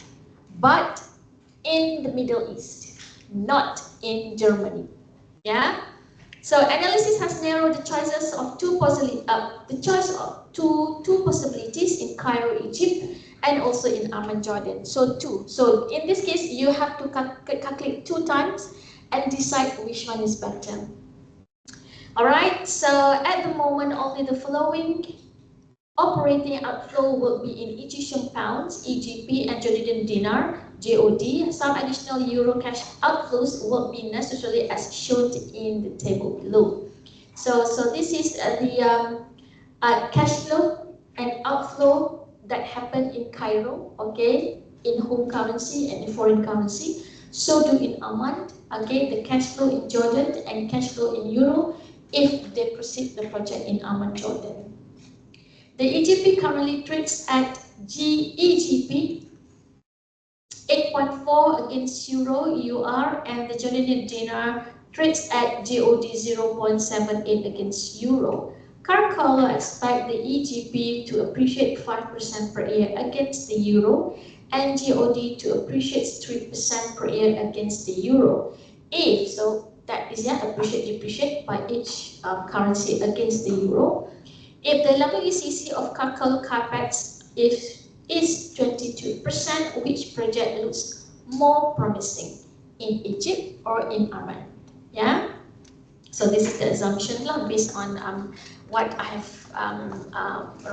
But in the Middle East, not in Germany. Yeah. So analysis has narrowed the choices of two possibilities in Cairo, Egypt, and also in Amman, Jordan. So 2. So in this case, you have to calculate 2 times and decide which one is better. All right. So at the moment, only the following operating outflow will be in Egyptian pounds, EGP, and Jordanian dinar, JOD. Some additional euro cash outflows will be necessarily as shown in the table below. So this is the cash flow and outflow that happened in Cairo, okay, in home currency and in foreign currency. So do in Amman, okay, the cash flow in Jordan and cash flow in euro if they proceed the project in Amman, Jordan. The EGP currently trades at EGP 8.4 against euro UR, and the Jordanian dinar trades at JOD 0.78 against euro. Karl expects the EGP to appreciate 5% per year against the euro and JOD to appreciate 3% per year against the euro. If so, that is depreciate by each currency against the euro. If the WECC of Karl Carpets is 22%, which project looks more promising, in Egypt or in Amman? Yeah. So this is the assumption based on what I have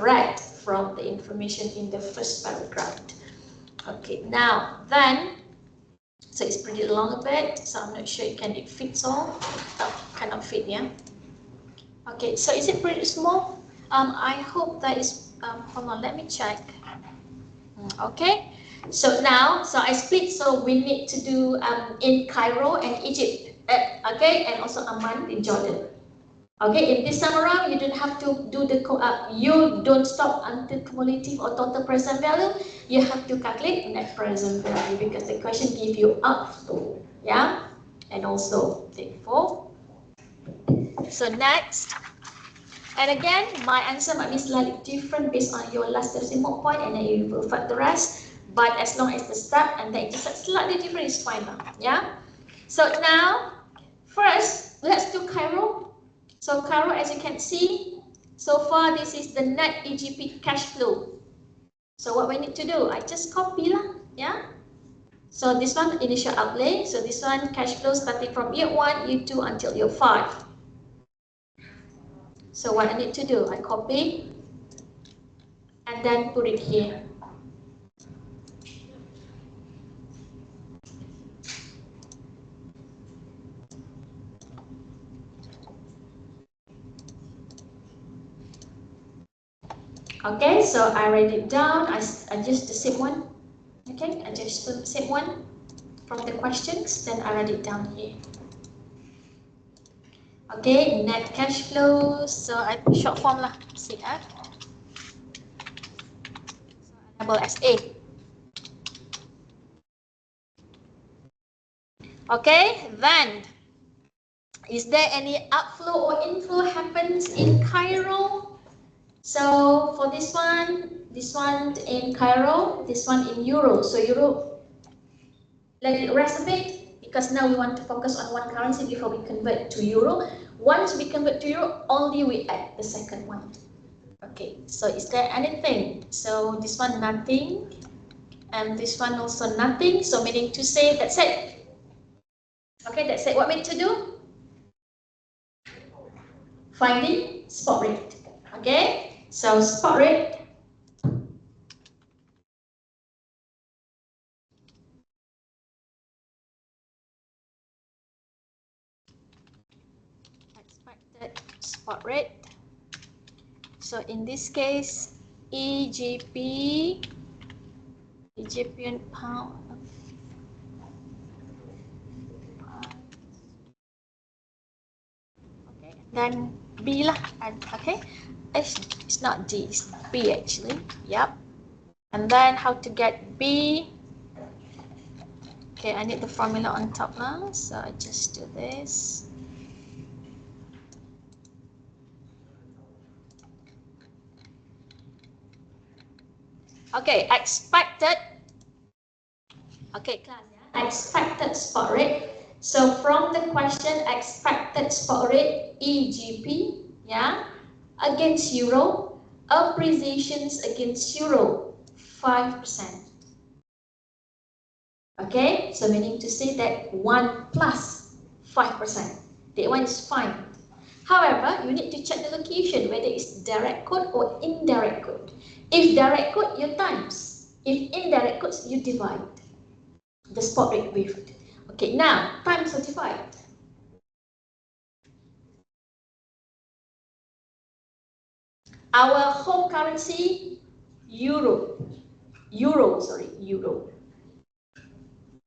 read from the information in the first paragraph. Okay. Now then, so it's pretty long a bit. So I'm not sure it fits all. Cannot fit, yeah. Okay. So is it pretty small? I hope that is, hold on, let me check. Okay, so now, so I split, so we need to do in Cairo and Egypt, okay, and also Amman in Jordan. Okay, in this time around, you don't have to do the, you don't stop until cumulative or total present value. You have to calculate net present value because the question gives you outflow, yeah, and also therefore. So next. And again, my answer might be slightly different based on your last decimal point, and then you will find the rest. But as long as the step and then just slightly different is fine now. Yeah. So now, first let's do Cairo. So Caro, as you can see, so far this is the net EGP cash flow. So what we need to do, I just copy lah, yeah. So this one initial outlay, so this one cash flow starting from year 1, year 2 until year 5. So what I need to do, I copy and then put it here. Okay, so I write it down, I just the same one. Okay, I just put the same one from the questions, then I write it down here. Okay, net cash flow, so I short form lah, CF. So I label as A. Okay, then is there any outflow or inflow happens in Cairo? So for this one in Cairo, this one in Euro. So Euro, let it rest a bit because now we want to focus on one currency before we convert to Euro. Once we convert to Euro, only we add the second one. Okay, so is there anything? So this one nothing, and this one also nothing. So meaning to say that's it. Okay, that's it. What we need to do? Finding spot rate. Okay, so spot rate. Expected spot rate. So in this case, Egyptian pound. Okay, then B lah. Okay, it's not D, it's B actually. Yep. And then how to get B? Okay, I need the formula on top now, so I just do this. Okay, expected. Okay, class, yeah? Expected spot rate. So from the question, expected spot rate EGP, yeah, against euro, appreciations against euro 5%. Okay, so meaning to say that 1 plus 5%. That one is fine. However, you need to check the location, whether it's direct quote or indirect quote. If direct quote, you times. If indirect quotes, you divide the spot rate with. Okay, now times or divide. Our home currency, euro. Euro.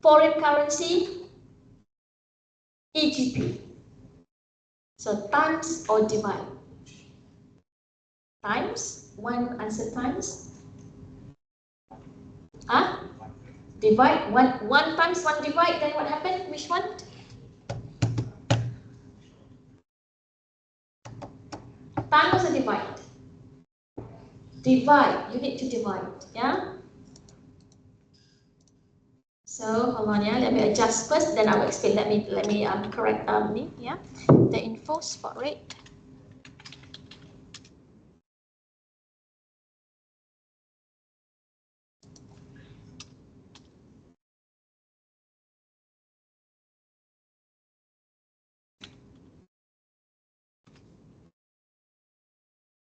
Foreign currency, EGP. So times or divide. Times, one answer times. Divide, one times one divide, then what happened? Which one? Times or divide? Divide, you need to divide, yeah? So hold on, yeah, let me adjust first, then I will explain. Let me correct yeah, the info spot rate.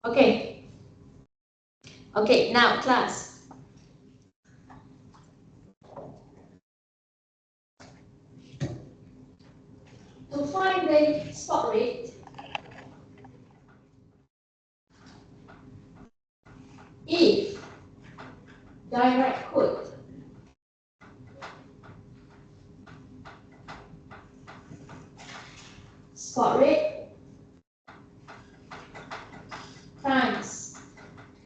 Okay. Okay, now class. To find the spot rate, if direct quote spot rate times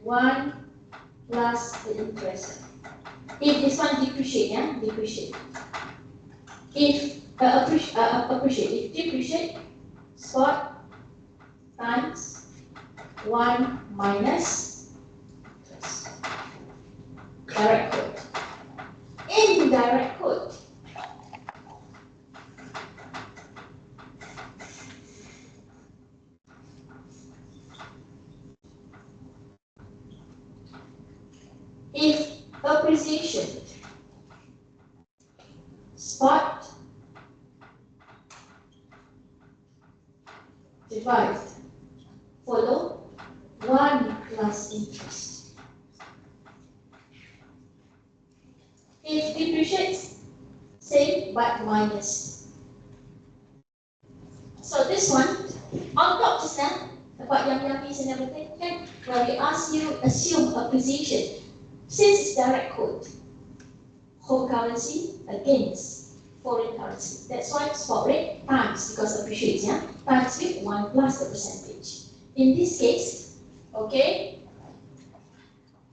1 plus the interest. If this one depreciate, yeah, depreciate. If appreciate, if depreciate, spot times 1 minus direct quote. Indirect quote, appreciate. Spot divide follow 1 plus interest. If depreciates, same but minus. So this one, on top just now, about yummies and everything, okay? Where we ask you assume a position. Since it's direct quote, home currency against foreign currency. That's why spot rate times, because appreciates, yeah? Times with 1 plus the percentage. In this case, okay,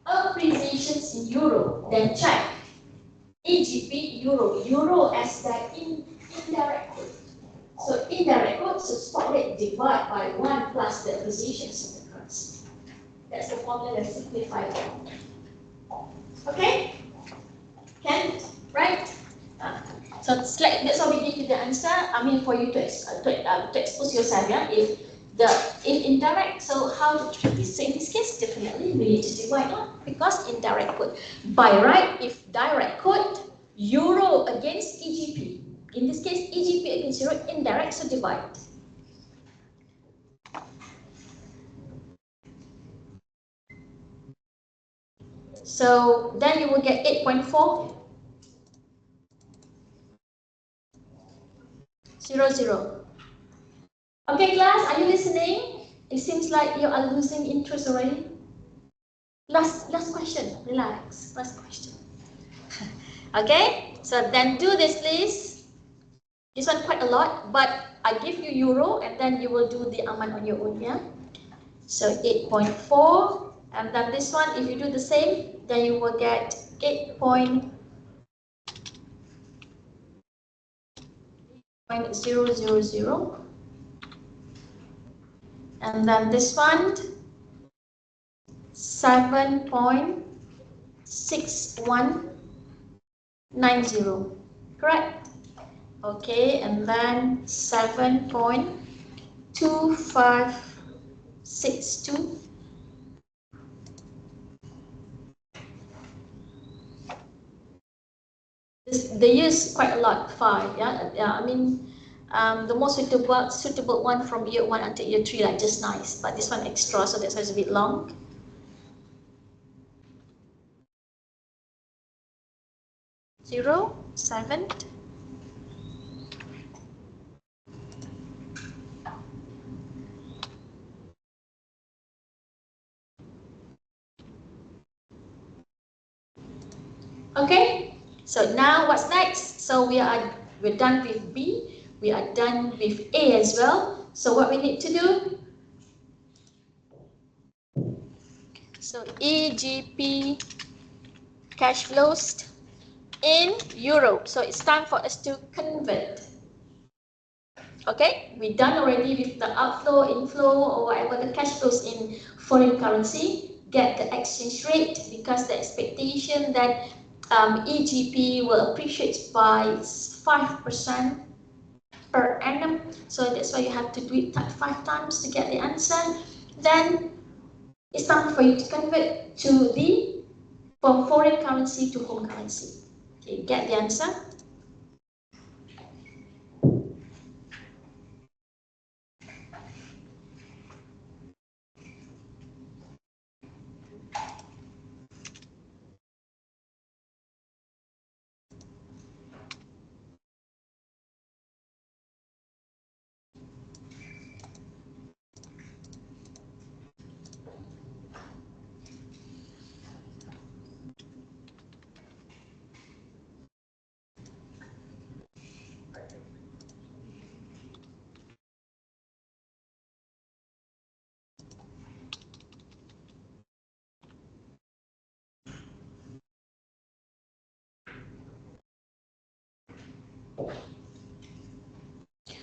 appreciations in euro, then check. EGP euro, euro as the indirect quote. So indirect quote, so spot rate divide by 1 plus the appreciations of the currency. That's the formula that's simplified. Okay? Can, right? So that's how we give you the answer. I mean, for you to expose yourself, yeah. If indirect, so how to treat this? So in this case, definitely we need to divide out because indirect quote. By right, if direct quote, euro against EGP. In this case, EGP against euro, indirect, so divide. So then you will get 8.400. Okay, class, are you listening? It seems like you are losing interest already. Last question, relax, last question. Okay, so then do this please. This one quite a lot, but I give you euro and then you will do the amount on your own, yeah? So 8.4, and then this one, if you do the same, then you will get 8.000. And then this one, 7.6190, correct? Okay, and then 7.2562. They use quite a lot, 5, yeah. I mean, the most suitable one from year 1 until year 3, like just nice. But this one extra, so that's why it's a bit long. Zero, 7. Okay, so now what's next? So we're done with B, we are done with A as well. So what we need to do? So EGP cash flows in euro. So it's time for us to convert. Okay, we're done already with the outflow, inflow, or whatever the cash flows in foreign currency. Get the exchange rate because the expectation that EGP will appreciate by 5% per annum. So that's why you have to do it 5 times to get the answer. Then it's time for you to convert to from foreign currency to home currency. Okay, get the answer.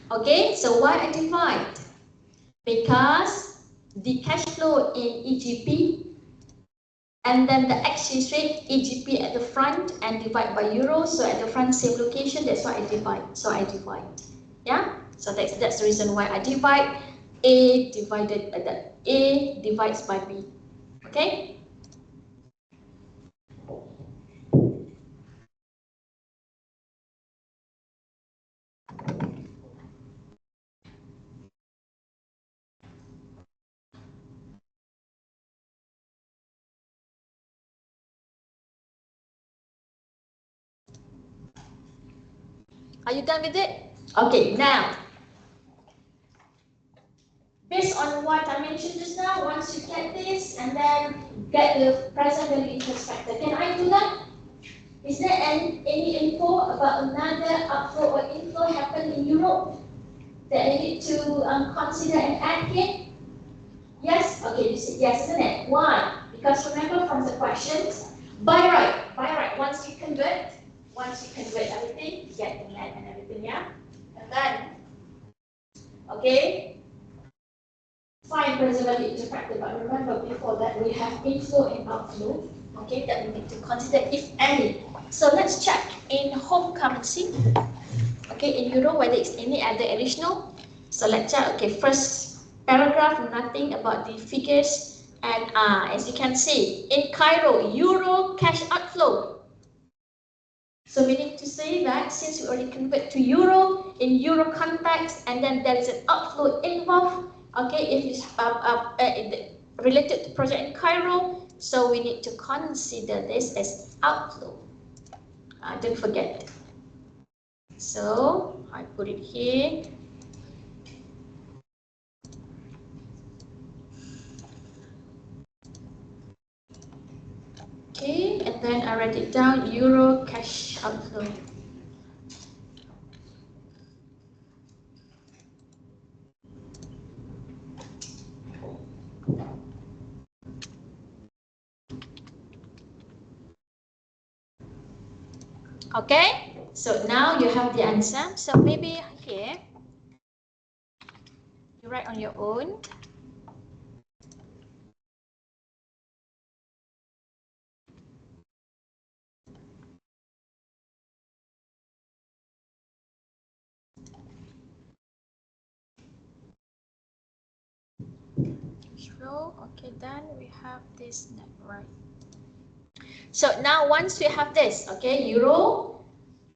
Okay, so why I divide? Because the cash flow in EGP and then the exchange rate EGP at the front and divide by euro. So at the front same location, that's why I divide. So I divide. Yeah. So that's the reason why I divide. A divides by B. Okay. Are you done with it? Okay, now, based on what I mentioned just now, once you get this and then get the present value interest factor, can I do that? Is there any info about another outflow or inflow happen in Europe that I need to consider and add here? Yes? Okay, you said yes, isn't it? Why? Because remember from the questions, by right, once you convert everything, you get the net and everything, yeah? And then, okay, find present value interfactor, but remember before that we have inflow and outflow, okay, that we need to consider if any. So let's check in home currency, okay, in euro, whether it's any other additional. So let's check, okay, first paragraph, nothing about the figures, and as you can see, in Cairo, euro cash outflow. So meaning to say that since we already convert to euro, in euro context, and then there is an outflow involved, okay, if it's related to project in Cairo, so we need to consider this as outflow. Don't forget. So I put it here. Okay, and then I write it down, euro cash outflow. Okay, so now you have the answer. So maybe here, you write on your own. Okay, then we have this net, right? So now once we have this, okay, euro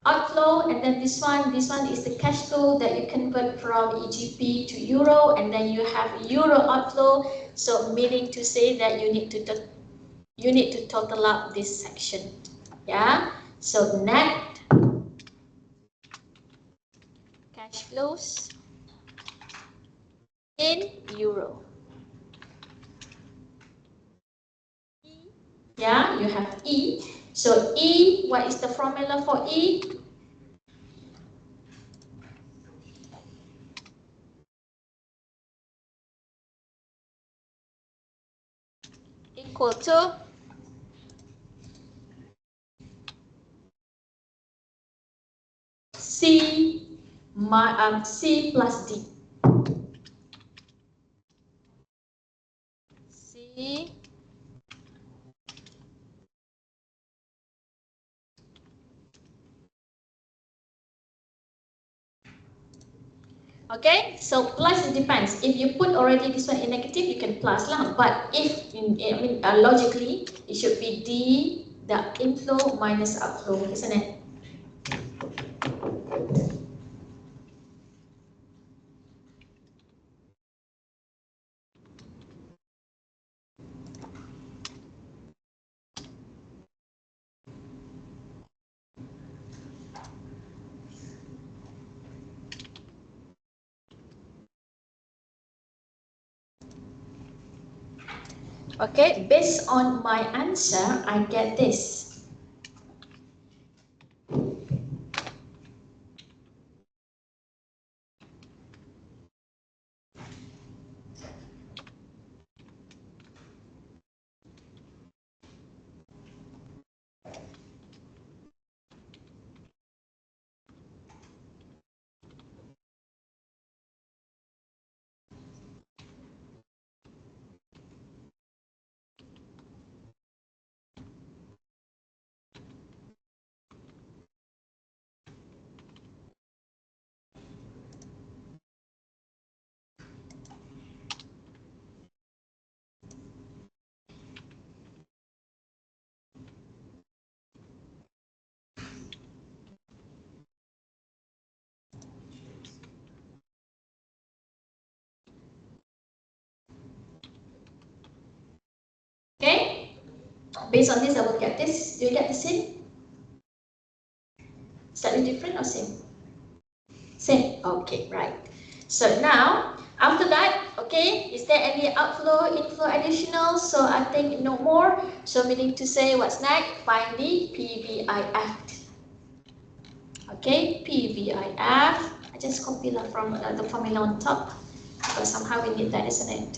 outflow, and then this one is the cash flow that you convert from EGP to euro, and then you have euro outflow. So meaning to say that you need to total up this section, yeah. So net cash flows in euro. Yeah, you have E. So E, what is the formula for E? Equal to C plus D. C Okay, so plus it depends. If you put already this one in negative, you can plus lah. But if logically, it should be D, the inflow minus outflow, isn't it? Okay, based on my answer, I get this. Okay, based on this, I will get this. Do you get the same? Slightly different or same? Same. Okay, right. So now, after that, okay, is there any outflow, inflow, additional? So I think no more. So meaning to say what's next? Find the PVIF. Okay, PVIF. I just copy that from the formula on top because somehow we need that, isn't it?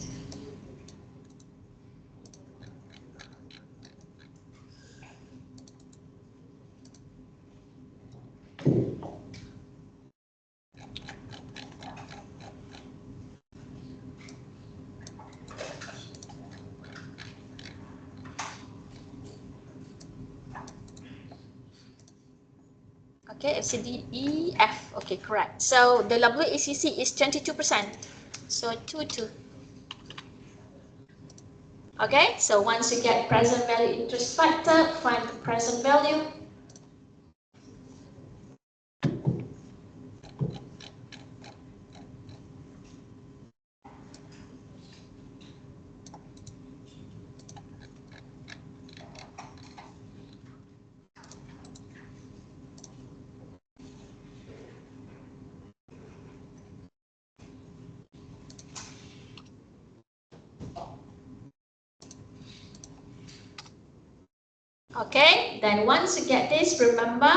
Okay, FCDEF. Okay, correct. So the WACC is 22%. So 22. Okay, so once you get present value interest factor, find the present value. Okay, then once you get this, remember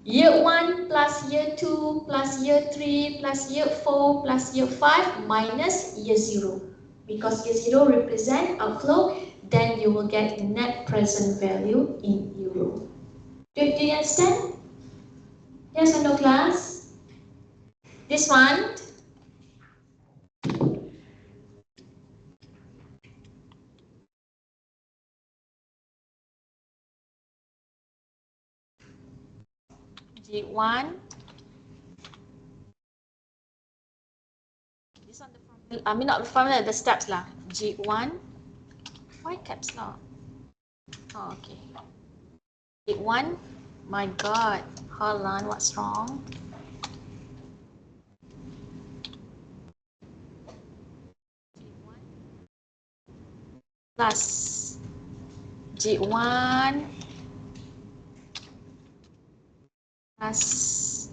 year 1 plus year 2 plus year 3 plus year 4 plus year 5 minus year 0. Because year 0 represent outflow, then you will get net present value in euro. Do you understand? Yes or no, class? This one? G1. This on the formula. I mean not the formula, the steps lah. G1. Why caps lock? Oh, okay. G1. My God. Hold on, what's wrong? Plus G1 plus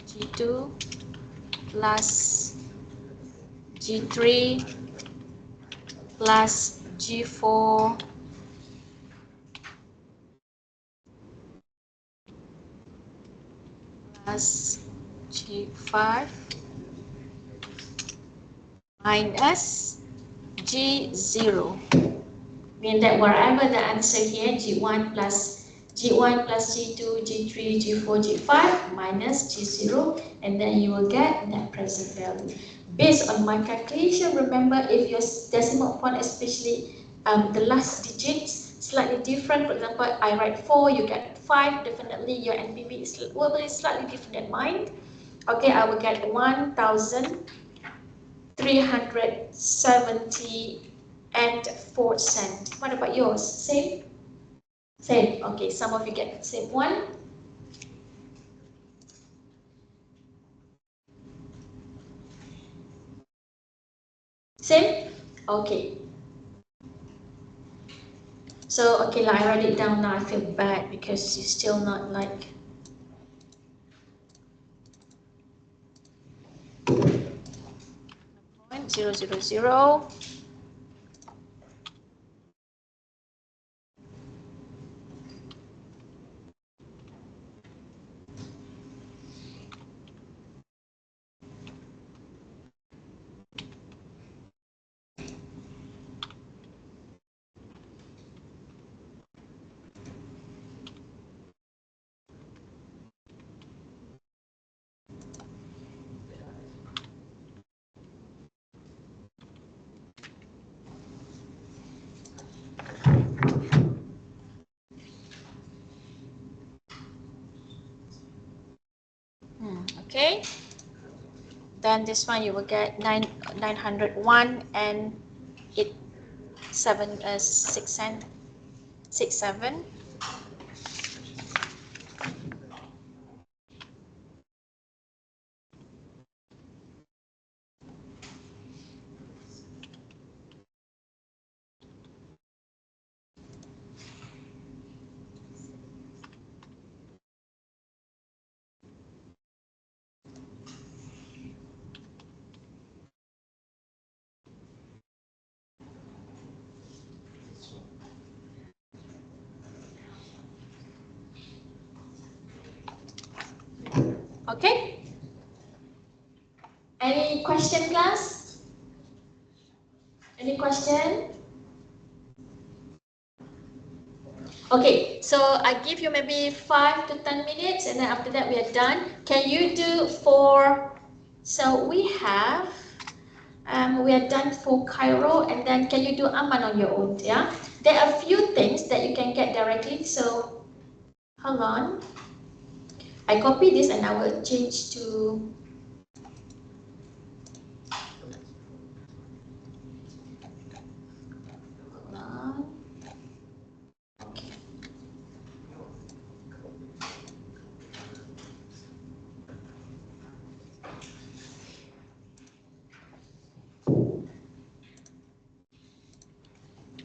G2 plus G3 plus G4 plus G5 minus G0. Mean that wherever the answer here, G1 plus G2, G3, G4, G5 minus G0, and then you will get net present value. Based on my calculation, remember if your decimal point, especially the last digits, slightly different, for example, I write 4, you get 5, definitely your NPV will be slightly different than mine. Okay, I will get 1,370.04. What about yours? Same? Same. Okay, some of you get the same one. Same? Okay. So, okay, I write it down now. I feel bad because you're still not like... .000. Okay. Then this one you will get 901 and 67. Okay? Any question, class? Any question? Okay, so I give you maybe 5 to 10 minutes and then after that we are done. Can you do for, so we are done for Cairo and then can you do Amman on your own, yeah? There are a few things that you can get directly, so hold on. I copy this and I will change to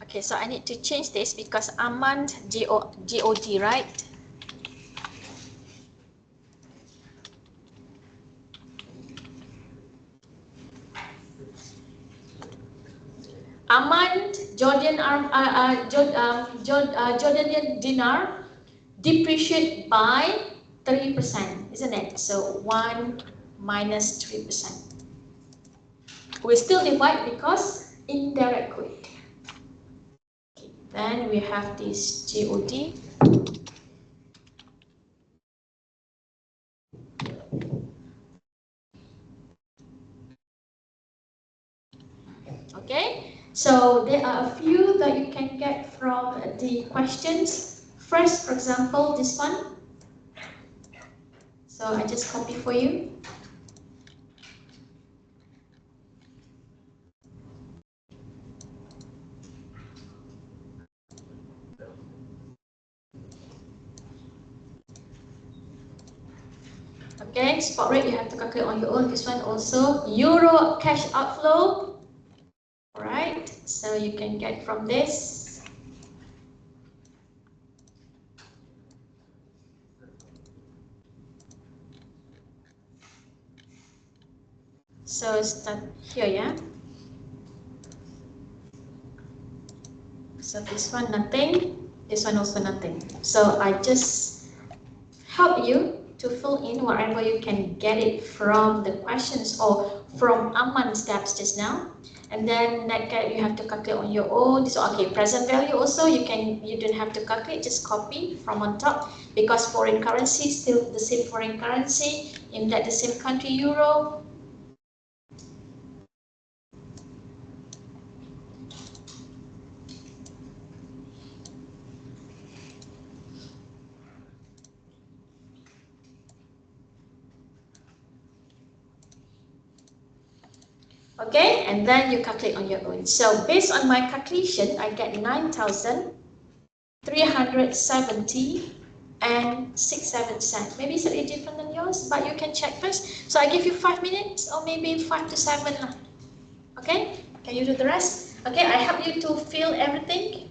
okay, so I need to change this because Amman G-O-D, right? Amman Jordanian dinar depreciate by 3%, isn't it? So 1 minus 3%. We still divide because indirect quick. Okay, then we have this GOD. Okay, so there are a few that you can get from the questions. First, for example, this one. So I just copy for you. Okay, spot rate you have to calculate on your own. This one also euro cash outflow. All right, so you can get from this. So start here, yeah. So this one nothing, this one also nothing. So I just help you to fill in wherever you can get it from the questions or from Amman steps just now. And then net cap you have to calculate on your own. So okay, present value also you don't have to calculate, just copy from on top because foreign currency still the same foreign currency in that the same country euro. Okay, and then you calculate on your own. So based on my calculation, I get 9,370 and 67 cents. Maybe slightly different than yours, but you can check first. So I give you 5 minutes or maybe 5 to 7. Okay, can you do the rest? Okay, I help you to fill everything.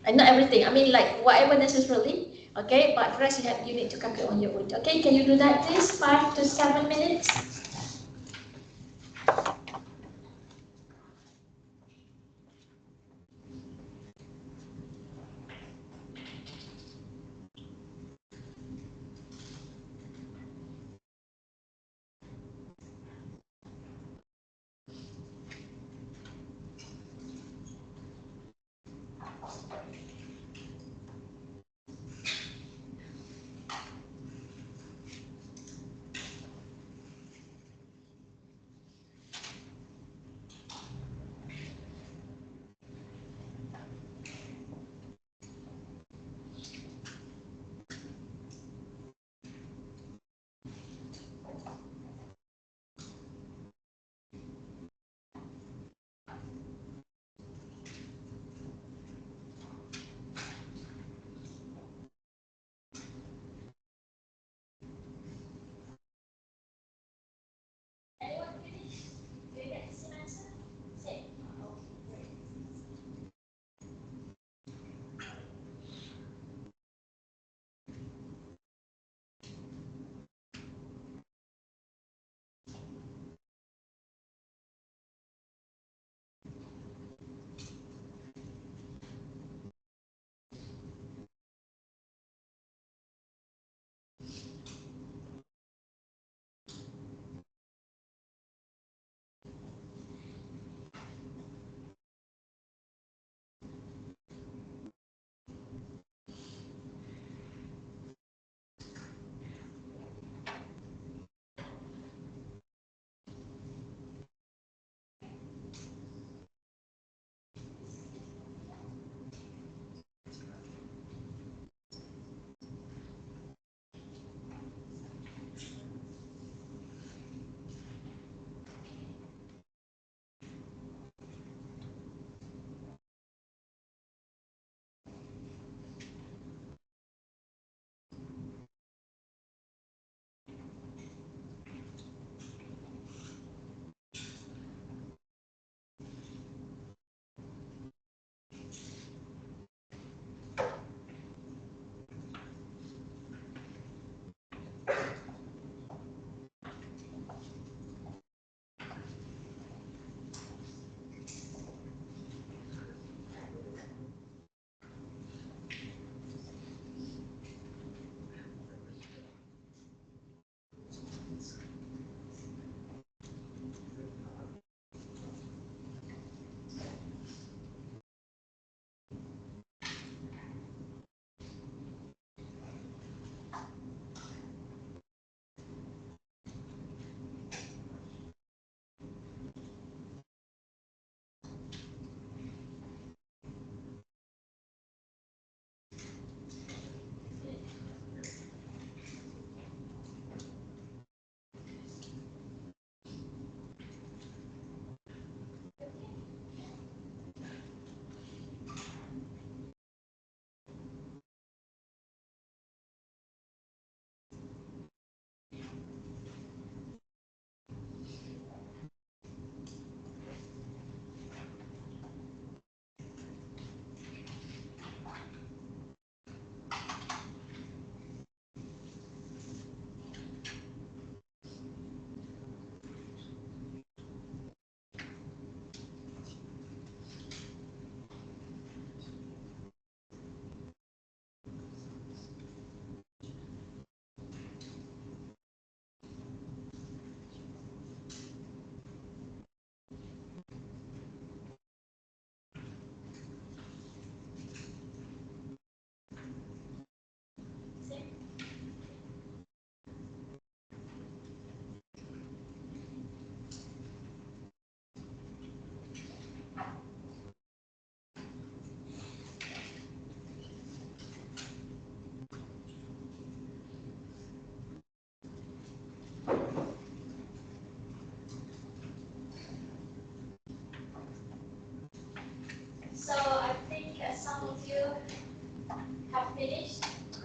And not everything, I mean like whatever necessarily. Okay, but the rest you need to calculate on your own. Okay, can you do that please? 5 to 7 minutes.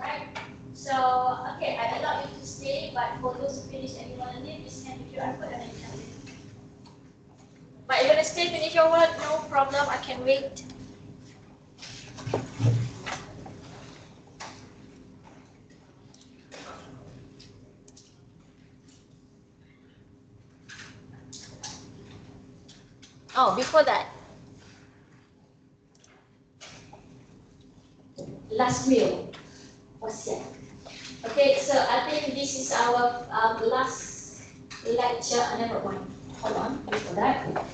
Right? So, okay, I allow you to stay, but for those who finish and you want to leave, just hand the QR code and then you can leave. But if you want to stay, finish your work, no problem, I can wait. Oh, before that, last will. What's that? Okay, so I think this is our last lecture. Another one. Hold on, before that.